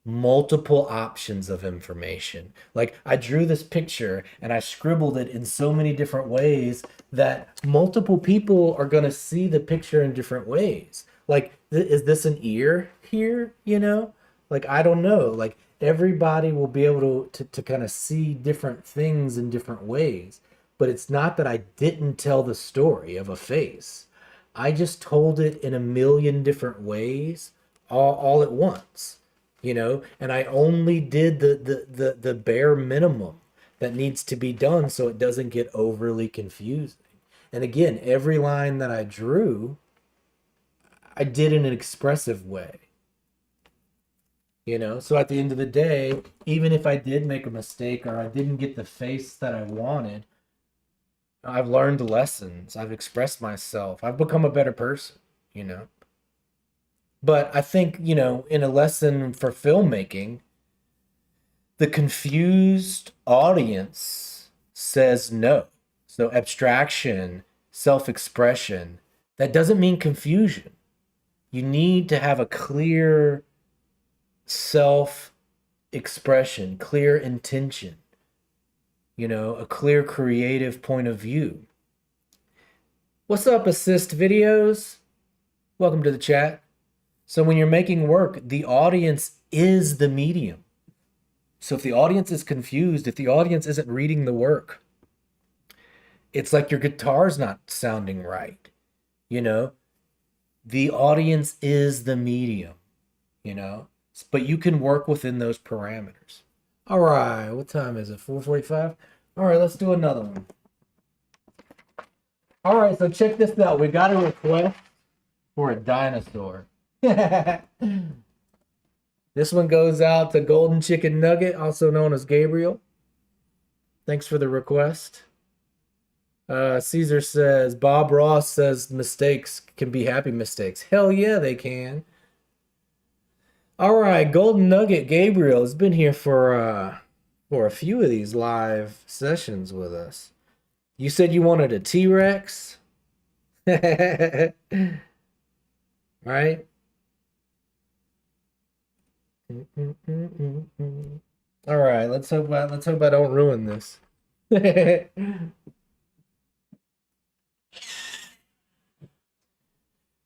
multiple options of information. Like, I drew this picture and I scribbled it in so many different ways that multiple people are going to see the picture in different ways. Like, is this an ear here? Like, I don't know. Like, everybody will be able to kind of see different things in different ways. But it's not that I didn't tell the story of a face. I just told it in a million different ways all at once, and I only did the bare minimum that needs to be done so it doesn't get overly confusing. And again, every line that I drew, I did in an expressive way. So at the end of the day, even if I did make a mistake or I didn't get the face that I wanted, I've learned lessons. I've expressed myself. I've become a better person, you know. But I think, in a lesson for filmmaking, the confused audience says no. So abstraction, self-expression, that doesn't mean confusion. You need to have a clear self-expression, clear intention, a clear creative point of view. What's up, Assist Videos? Welcome to the chat. So when you're making work, the audience is the medium. So if the audience is confused, if the audience isn't reading the work, it's like your guitar's not sounding right. The audience is the medium, you know, but you can work within those parameters. All right, what time is it? 4:45? All right, let's do another one. All right, so check this out. We got a request for a dinosaur. This one goes out to Golden Chicken Nugget, also known as Gabriel. Thanks for the request. Caesar says, Bob Ross says mistakes can be happy mistakes. Hell yeah, they can. All right, Golden Nugget Gabriel has been here for a few of these live sessions with us. You said you wanted a T-Rex? Right? All right, let's hope I don't ruin this.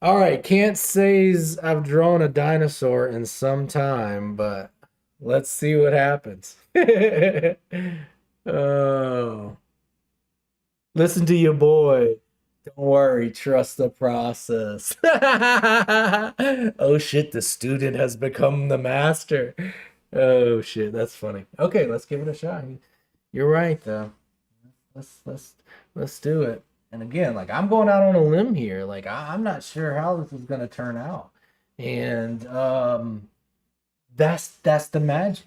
All right, can't say I've drawn a dinosaur in some time, but let's see what happens. Oh, listen to your boy. Don't worry, trust the process. Oh shit, the student has become the master. Oh shit, that's funny. Okay, let's give it a shot. You're right though. Let's do it. And again, like I'm going out on a limb here. Like I'm not sure how this is gonna turn out. And that's the magic.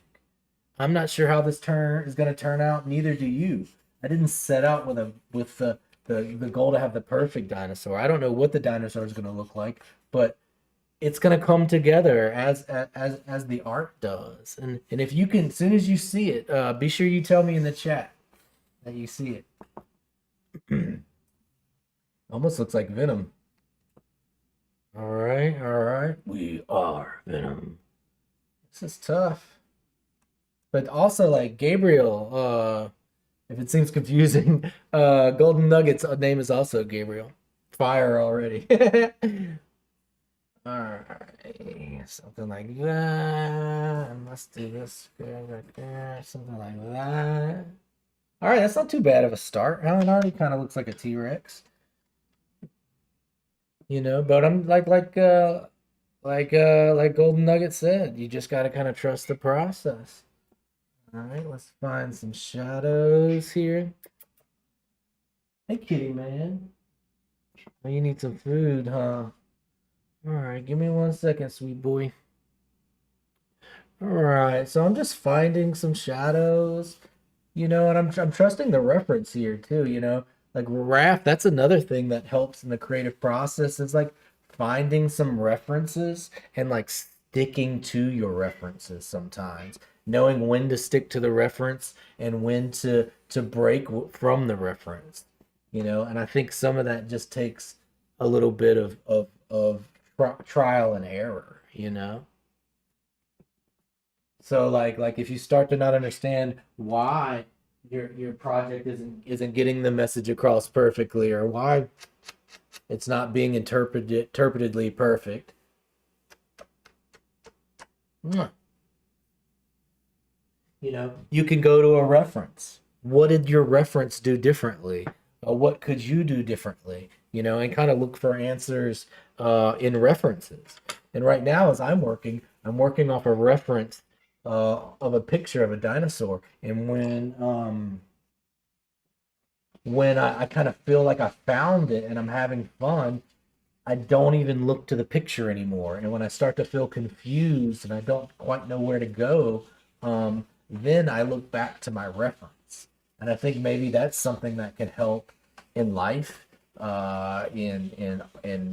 I'm not sure how this turn is gonna turn out, neither do you. I didn't set out with the goal to have the perfect dinosaur. I don't know what the dinosaur is gonna look like, but it's gonna come together as the art does. And if you can, as soon as you see it, be sure you tell me in the chat that you see it. Almost looks like Venom. All right. We are Venom. This is tough. But also, like, Gabriel, if it seems confusing, Golden Nugget's name is also Gabriel. Fire already. All right. Something like that. And let's do this right there. Something like that. All right, that's not too bad of a start. Alan already kind of looks like a T-Rex. But I'm like Golden Nugget said, you just got to kind of trust the process. All right, let's find some shadows here. Hey, kitty man. Oh, you need some food, huh? All right, give me 1 second, sweet boy. All right, so I'm just finding some shadows, and I'm trusting the reference here too, like Raph, that's another thing that helps in the creative process is like finding some references and like sticking to your references sometimes, knowing when to stick to the reference and when to break from the reference, and I think some of that just takes a little bit of trial and error. So like if you start to not understand why your project isn't getting the message across perfectly, or why it's not being interpretedly perfect, you can go to a reference. What did your reference do differently? What could you do differently? And kind of look for answers in references. And right now, as I'm working off a reference of a picture of a dinosaur. And when I kind of feel like I found it and I'm having fun, I don't even look to the picture anymore. And when I start to feel confused and I don't quite know where to go, then I look back to my reference. And I think maybe that's something that can help in life, in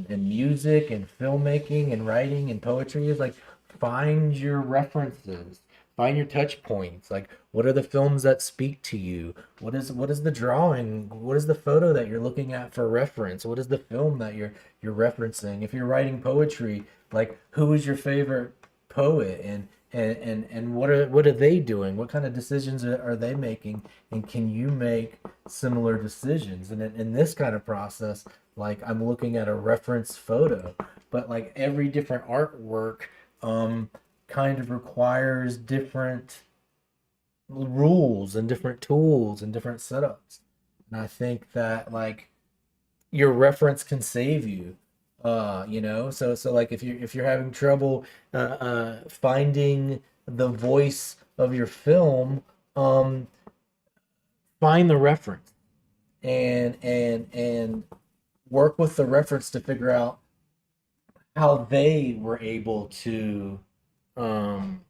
music and filmmaking and writing and poetry is like find your references, find your touch points. Like, what are the films that speak to you? What is the drawing? What is the photo that you're looking at for reference? What is the film that you're referencing? If you're writing poetry, like who is your favorite poet, and what are they doing? What kind of decisions are they making? And can you make similar decisions? And in this kind of process, like I'm looking at a reference photo, but like every different artwork um kind of requires different rules and different tools and different setups. And I think that like your reference can save you. So like if you're having trouble finding the voice of your film, um find the reference and work with the reference to figure out how they were able to um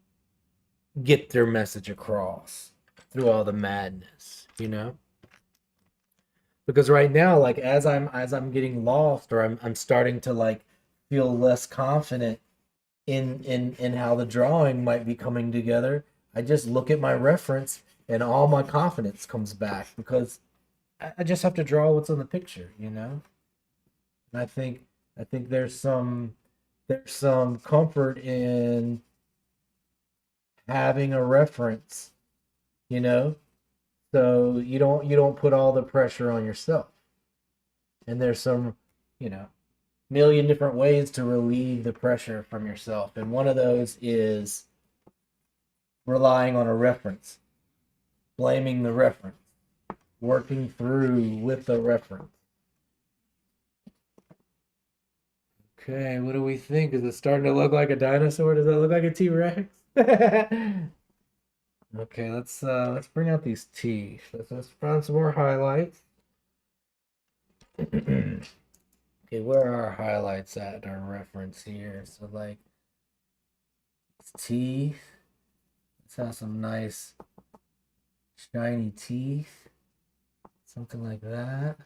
get their message across through all the madness, you know? Because right now, like as I'm getting lost, or I'm starting to like feel less confident in how the drawing might be coming together, I just look at my reference and all my confidence comes back because I just have to draw what's on the picture, you know? And I think there's some comfort in having a reference, you know, so you don't put all the pressure on yourself. And there's some, you know, million different ways to relieve the pressure from yourself. And one of those is relying on a reference, blaming the reference, working through with the reference. Okay, what do we think? Is it starting to look like a dinosaur? Does it look like a T-Rex? Okay, let's bring out these teeth. Let's find some more highlights. Okay, where are our highlights at in our reference here? So like teeth. Let's have some nice shiny teeth. Something like that.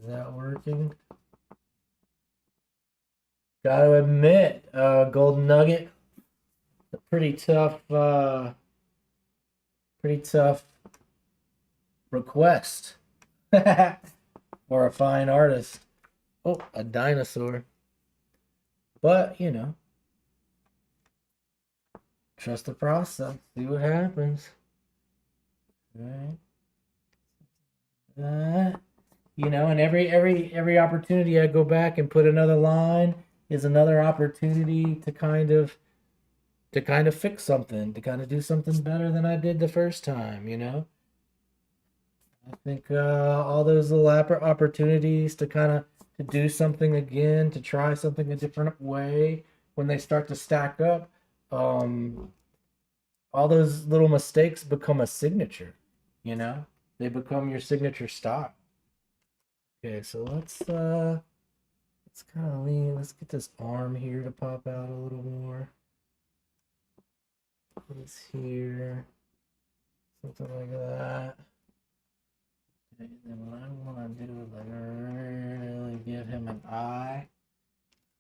Is that working? Gotta admit, Golden Nugget, a pretty tough request for a fine artist. Oh, a dinosaur. But, trust the process. See what happens. Right. And every opportunity I go back and put another line is another opportunity to kind of fix something, to kind of do something better than I did the first time. I think all those little opportunities to kind of to do something again, to try something a different way, when they start to stack up, um, all those little mistakes become a signature. You know, they become your signature style. Okay, so let's kind of lean. Let's get this arm here to pop out a little more. This here, something like that. Okay, then what I want to do is like really give him an eye.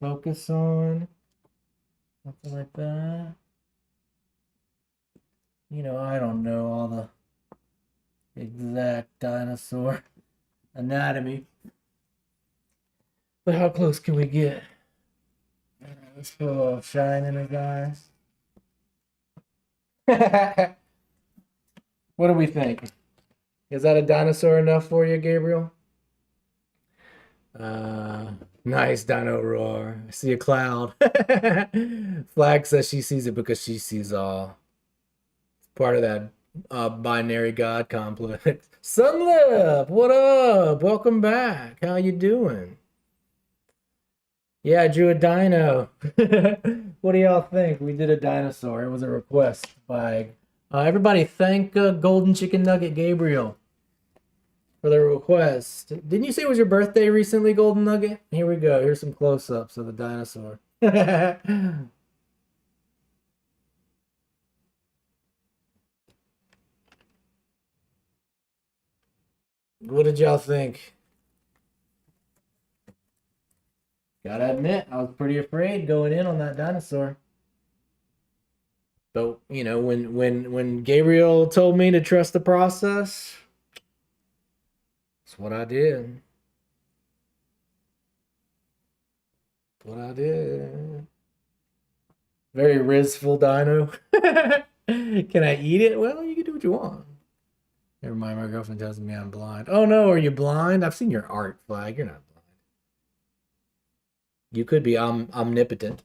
Focus on something like that. I don't know all the exact dinosaur anatomy, but how close can we get? Let's put a little shine in his eyes. What do we think? Is that a dinosaur enough for you, Gabriel? Uh, nice dino roar. I see a cloud. Flag says she sees it because she sees all. It's part of that binary god complex. Sunlip, what up? Welcome back. How you doing? Yeah, I drew a dino. What do y'all think? We did a dinosaur. It was a request by everybody. Thank Golden Chicken Nugget Gabriel for the request. Didn't you say it was your birthday recently, Golden Nugget? Here we go. Here's some close-ups of the dinosaur. What did y'all think? Gotta admit, I was pretty afraid going in on that dinosaur. But you know, when Gabriel told me to trust the process, that's what I did. What I did. Very rizful dino. Can I eat it? Well, you can do what you want. Never mind, my girlfriend tells me I'm blind. Oh no, are you blind? I've seen your art flag. You're not blind. You could be omnipotent.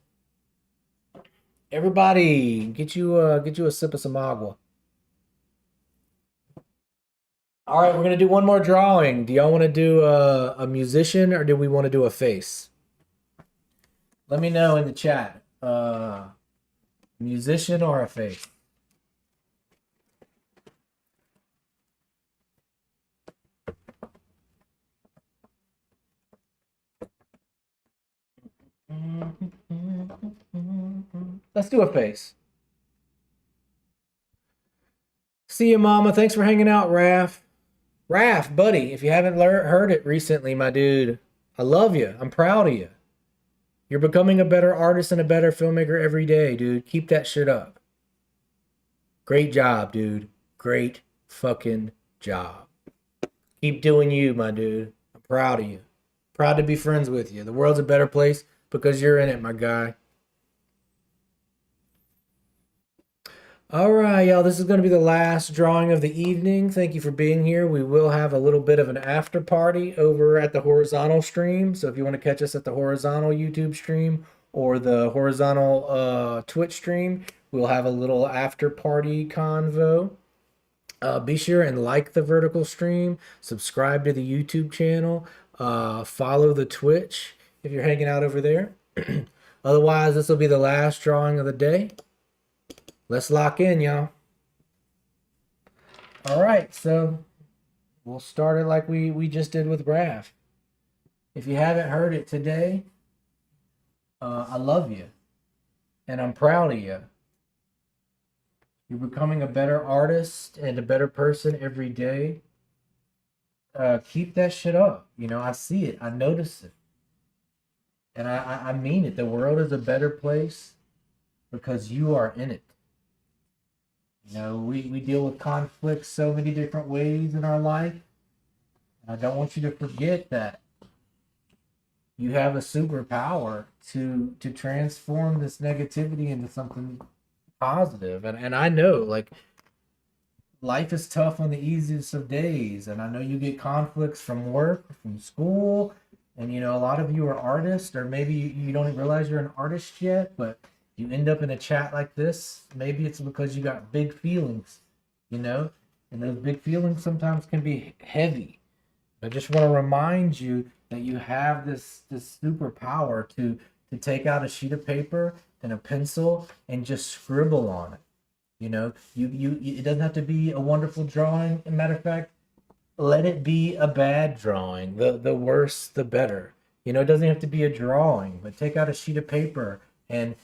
Everybody, get you a sip of some agua. All right, we're gonna do one more drawing. Do y'all want to do a musician or do we want to do a face? Let me know in the chat. Musician or a face? Let's do a face. See you, Mama. Thanks for hanging out, Raph. Raph, buddy, if you haven't heard it recently, my dude, I love you. I'm proud of you. You're becoming a better artist and a better filmmaker every day, dude. Keep that shit up. Great job, dude. Great fucking job. Keep doing you, my dude. I'm proud of you. Proud to be friends with you. The world's a better place because you're in it, my guy. All right, y'all. This is going to be the last drawing of the evening. Thank you for being here. We will have a little bit of an after party over at the horizontal stream. So if you want to catch us at the horizontal YouTube stream or the horizontal Twitch stream, we'll have a little after party convo. Be sure and like the vertical stream, subscribe to the YouTube channel, follow the Twitch if you're hanging out over there. Otherwise, this will be the last drawing of the day. Let's lock in, y'all. All right, so we'll start it like we just did with Raph. If you haven't heard it today, I love you, and I'm proud of you. You're becoming a better artist and a better person every day. Keep that shit up. You know, I see it, I notice it, and I mean it. The world is a better place because you are in it. You know, we deal with conflict so many different ways in our life. And I don't want you to forget that you have a superpower to transform this negativity into something positive. And I know, like, life is tough on the easiest of days. And I know you get conflicts from work, from school. And, you know, a lot of you are artists, or maybe you don't even realize you're an artist yet, but you end up in a chat like this. Maybe it's because you got big feelings, you know, and those big feelings sometimes can be heavy. I just want to remind you that you have this superpower to take out a sheet of paper and a pencil and just scribble on it. You know, you it doesn't have to be a wonderful drawing. As a matter of fact, let it be a bad drawing. The worse, the better. You know, it doesn't have to be a drawing, but take out a sheet of paper and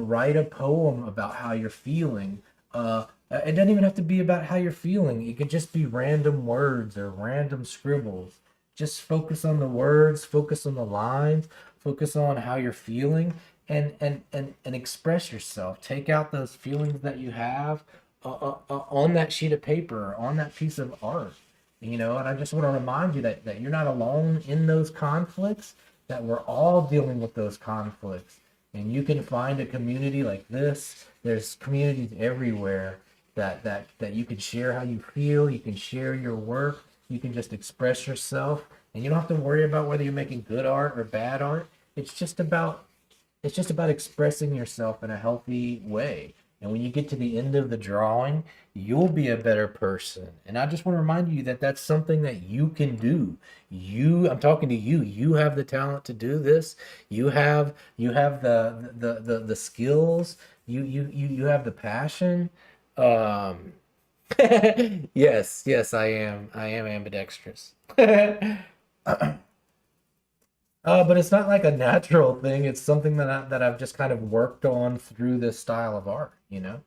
write a poem about how you're feeling. It doesn't even have to be about how you're feeling. It could just be random words or random scribbles. Just focus on the words, focus on the lines, focus on how you're feeling, and express yourself. Take out those feelings that you have on that sheet of paper, on that piece of art. You know, and I just want to remind you that you're not alone in those conflicts, that we're all dealing with those conflicts. And you can find a community like this. There's communities everywhere that you can share how you feel, you can share your work, you can just express yourself, and you don't have to worry about whether you're making good art or bad art. It's just about expressing yourself in a healthy way. And when you get to the end of the drawing, you'll be a better person. And I just want to remind you that that's something that you can do. I'm talking to you. You have the talent to do this. You have the skills. You have the passion. Um, yes, I am. I am ambidextrous. But it's not like a natural thing. It's something that I've just kind of worked on through this style of art, you know?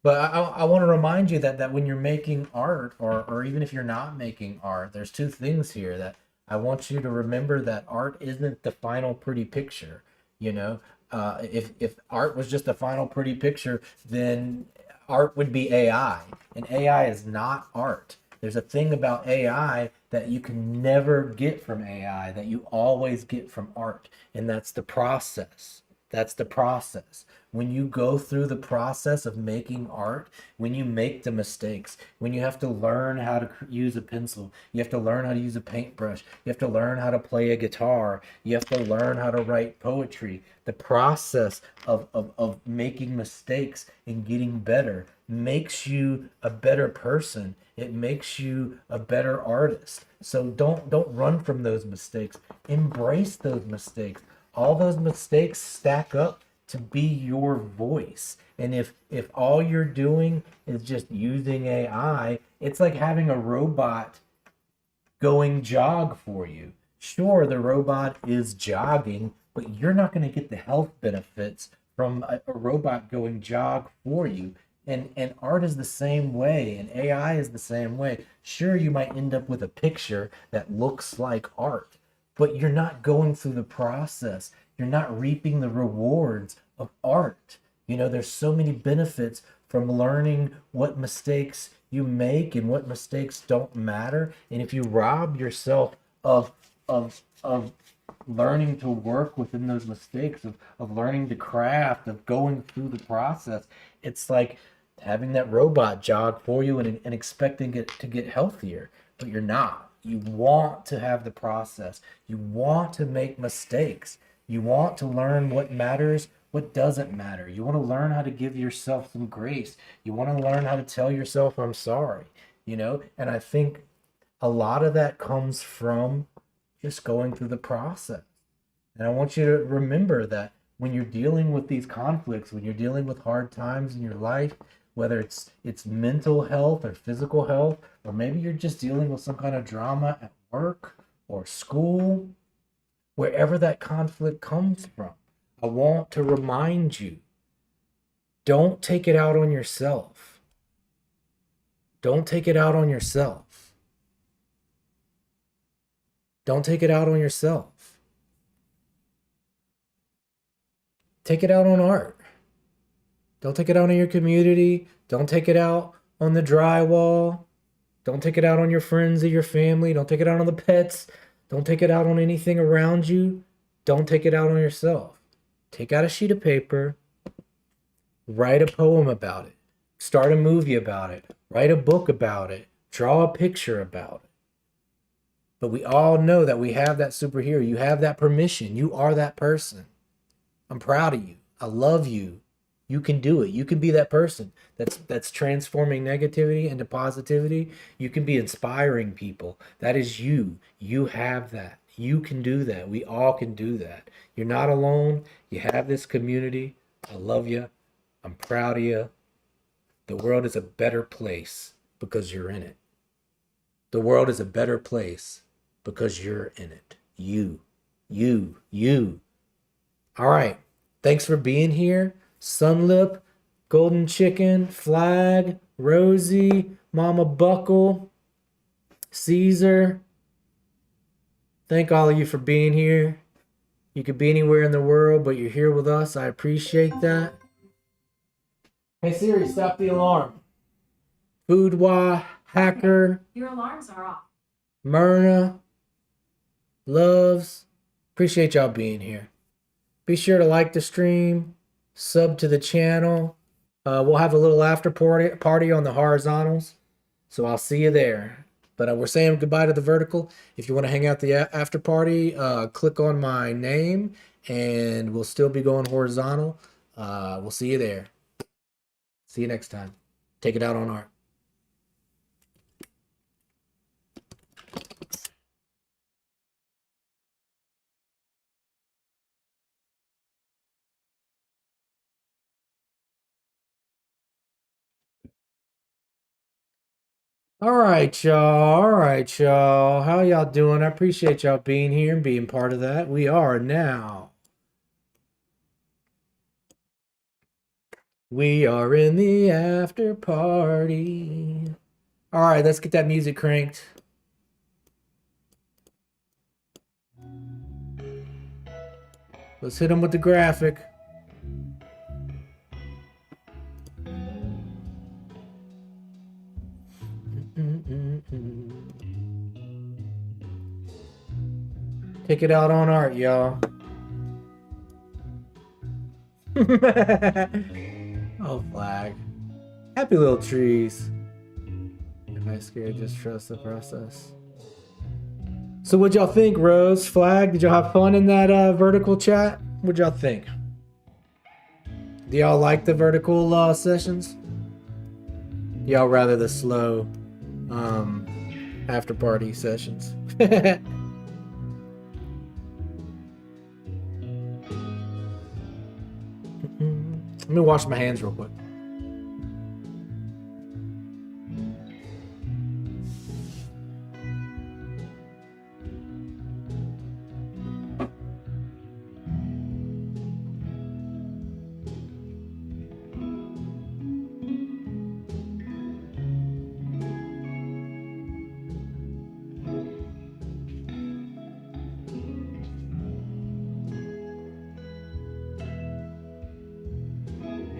But I want to remind you that when you're making art, or even if you're not making art, there's two things here that I want you to remember: that art isn't the final pretty picture. You know, if art was just the final pretty picture, then art would be AI, and AI is not art. There's a thing about AI that you can never get from AI that you always get from art, and that's the process. That's the process. When you go through the process of making art, when you make the mistakes, when you have to learn how to use a pencil, you have to learn how to use a paintbrush, you have to learn how to play a guitar, you have to learn how to write poetry. The process of making mistakes and getting better makes you a better person. It makes you a better artist. So don't run from those mistakes. Embrace those mistakes. All those mistakes stack up to be your voice. And if all you're doing is just using AI, it's like having a robot going jog for you. Sure, the robot is jogging, but you're not going to get the health benefits from a robot going jog for you. And art is the same way, and AI is the same way. Sure, you might end up with a picture that looks like art, but you're not going through the process. You're not reaping the rewards of art. There's so many benefits from learning what mistakes you make and what mistakes don't matter. And if you rob yourself of learning to work within those mistakes, of learning to craft, of going through the process, it's like having that robot jog for you and expecting it to get healthier, but you're not. You want to have the process. You want to make mistakes. You want to learn what matters, what doesn't matter. You want to learn how to give yourself some grace. You want to learn how to tell yourself, I'm sorry, And I think a lot of that comes from just going through the process. And I want you to remember that when you're dealing with these conflicts, when you're dealing with hard times in your life, whether it's mental health or physical health, or maybe you're just dealing with some kind of drama at work or school, wherever that conflict comes from, I want to remind you, don't take it out on yourself. Don't take it out on yourself. Don't take it out on yourself. Take it out on art. Don't take it out on your community. Don't take it out on the drywall. Don't take it out on your friends or your family. Don't take it out on the pets. Don't take it out on anything around you. Don't take it out on yourself. Take out a sheet of paper, write a poem about it, start a movie about it, write a book about it, draw a picture about it. But we all know that we have that superhero. You have that permission. You are that person. I'm proud of you. I love you. You can do it. You can be that person that's transforming negativity into positivity. You can be inspiring people. That is you. You have that. You can do that. We all can do that. You're not alone. You have this community. I love you. I'm proud of you. The world is a better place because you're in it. The world is a better place because you're in it. You. All right. Thanks for being here. Sunlip, Golden Chicken, Flag, Rosie, Mama Buckle, Caesar. Thank all of you for being here. You could be anywhere in the world, but you're here with us. I appreciate that. Hey Siri, stop the alarm. Foodwa, Hacker, Your alarms are off. Myrna, Loves. Appreciate y'all being here. Be sure to like the stream, sub to the channel. We'll have a little after party on the horizontals, so I'll see you there. But we're saying goodbye to the vertical. If you want to hang out the after party, click on my name, and we'll still be going horizontal. We'll see you there. See you next time. Take it out on art. All right, y'all. All right, y'all. How y'all doing? I appreciate y'all being here and being part of that. We are now We are in the after party. All right, let's get that music cranked. Let's hit him with the graphic. Take it out on art, y'all. Oh, flag. Happy little trees. Am I scared? Just trust the process. So what'd y'all think, Rose? Flag? Did y'all have fun in that vertical chat? What'd y'all think? Do y'all like the vertical sessions? Y'all rather the slow after party sessions? Let me wash my hands real quick.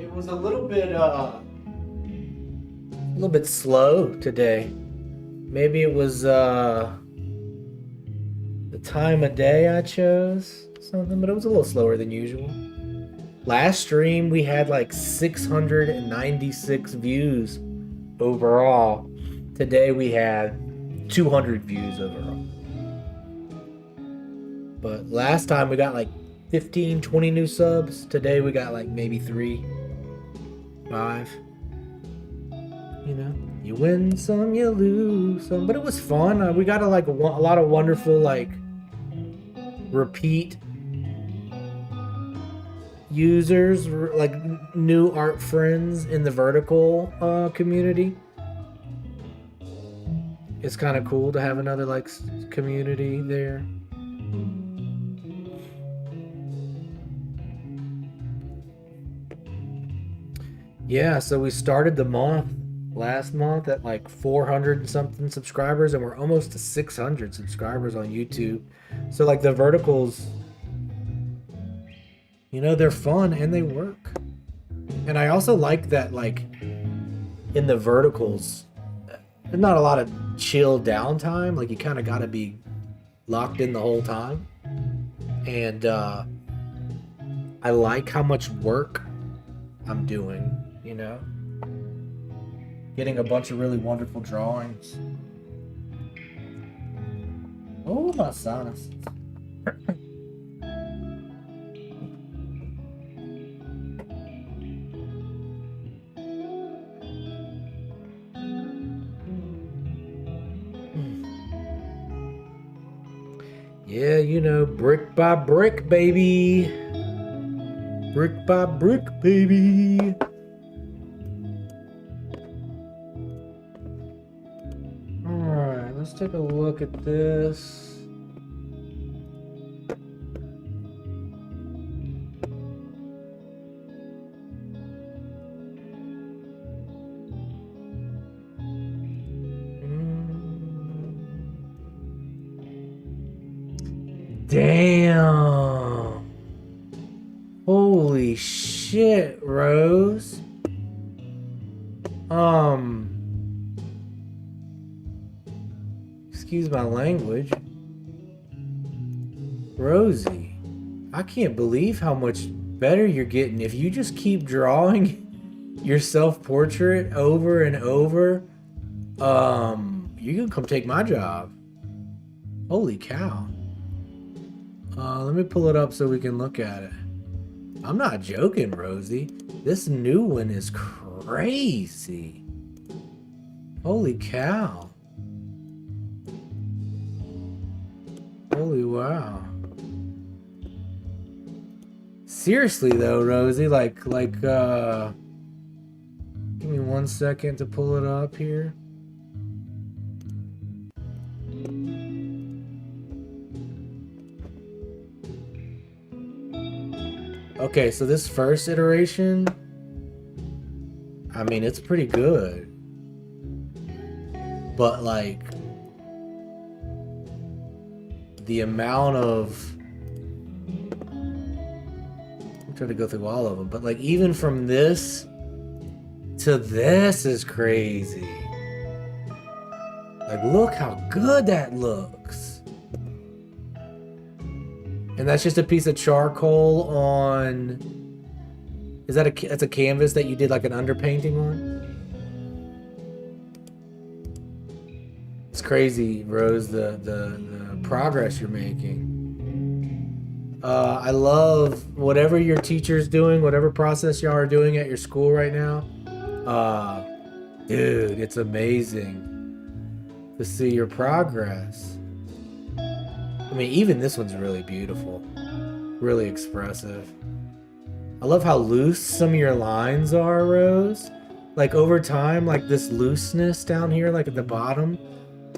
It was a little bit slow today. Maybe it was the time of day I chose, something, but it was a little slower than usual. Last stream we had like 696 views overall. Today we had 200 views overall. But last time we got like 15, 20 new subs. Today we got like maybe 3, 5. You know, you win some, you lose some. But it was fun. We got a lot of wonderful like repeat users, like new art friends in the vertical community. It's kind of cool to have another like community there. Yeah, so we started the month last month at like 400 and something subscribers, and we're almost to 600 subscribers on YouTube. So like the verticals, you know, they're fun and they work. And I also like that like in the verticals, there's not a lot of chill downtime. Like you kind of got to be locked in the whole time. And I like how much work I'm doing, you know, getting a bunch of really wonderful drawings. Oh, my sinus. Yeah, you know, brick by brick, baby. Brick by brick, baby. Alright, let's take a look at this. Damn. Holy shit, Rose. Excuse my language. Rosie, I can't believe how much better you're getting. If you just keep drawing your self-portrait over and over, you can come take my job. Holy cow. Let me pull it up so we can look at it. I'm not joking, Rosie. This new one is crazy. Holy cow. Holy wow. Seriously though, Rosie, like give me 1 second to pull it up here. Okay, so this first iteration, I mean, it's pretty good. But like the amount of, I'm trying to go through all of them, but like even from this to this is crazy. Like, look how good that looks. And that's just a piece of charcoal on, is that that's a canvas that you did like an underpainting on? It's crazy, Rose, the progress you're making. I love whatever your teacher's doing, whatever process y'all are doing at your school right now. Dude, it's amazing to see your progress. I mean, even this one's really beautiful, really expressive. I love how loose some of your lines are, Rose. Like over time, like this looseness down here, like at the bottom,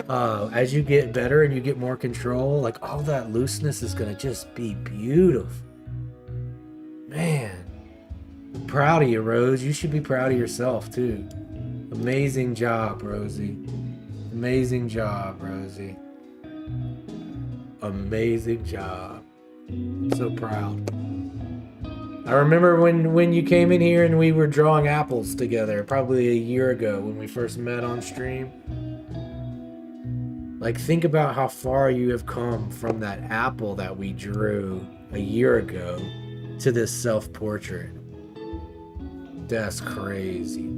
as you get better and you get more control, like all that looseness is gonna just be beautiful. Man, I'm proud of you, Rose. You should be proud of yourself too. Amazing job, Rosie. Amazing job, Rosie. Amazing job. I'm so proud. I remember when you came in here and we were drawing apples together, probably a year ago when we first met on stream. Like, think about how far you have come from that apple that we drew a year ago to this self-portrait. That's crazy.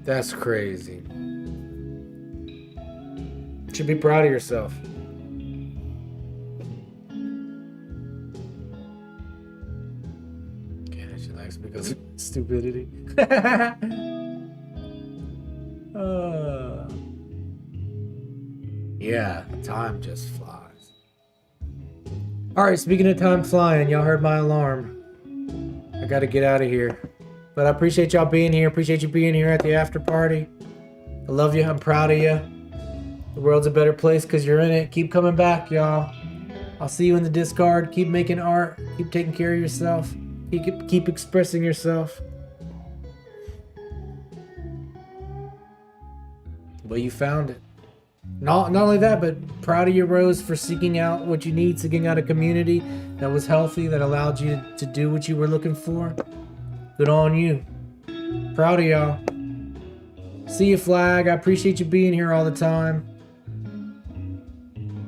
That's crazy. You should be proud of yourself. Okay, she likes because of stupidity. Yeah, time just flies. Alright, speaking of time flying, y'all heard my alarm. I gotta get out of here. But I appreciate y'all being here. Appreciate you being here at the after party. I love you. I'm proud of you. The world's a better place because you're in it. Keep coming back, y'all. I'll see you in the Discord. Keep making art. Keep taking care of yourself. Keep expressing yourself. Well, you found it. Not only that, but proud of you, Rose, for seeking out what you need, seeking out a community that was healthy, that allowed you to do what you were looking for. Good on you. Proud of y'all. See you, Flag. I appreciate you being here all the time.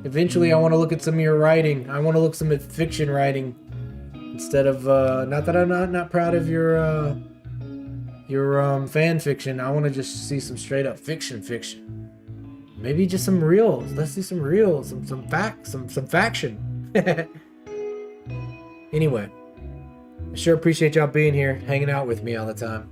Eventually, I want to look at some of your writing. I want to look some at fiction writing instead of not that I'm not proud of your fan fiction. I want to just see some straight up fiction. Maybe just some reels. Let's see some reels, some faction. Anyway, I sure appreciate y'all being here, hanging out with me all the time.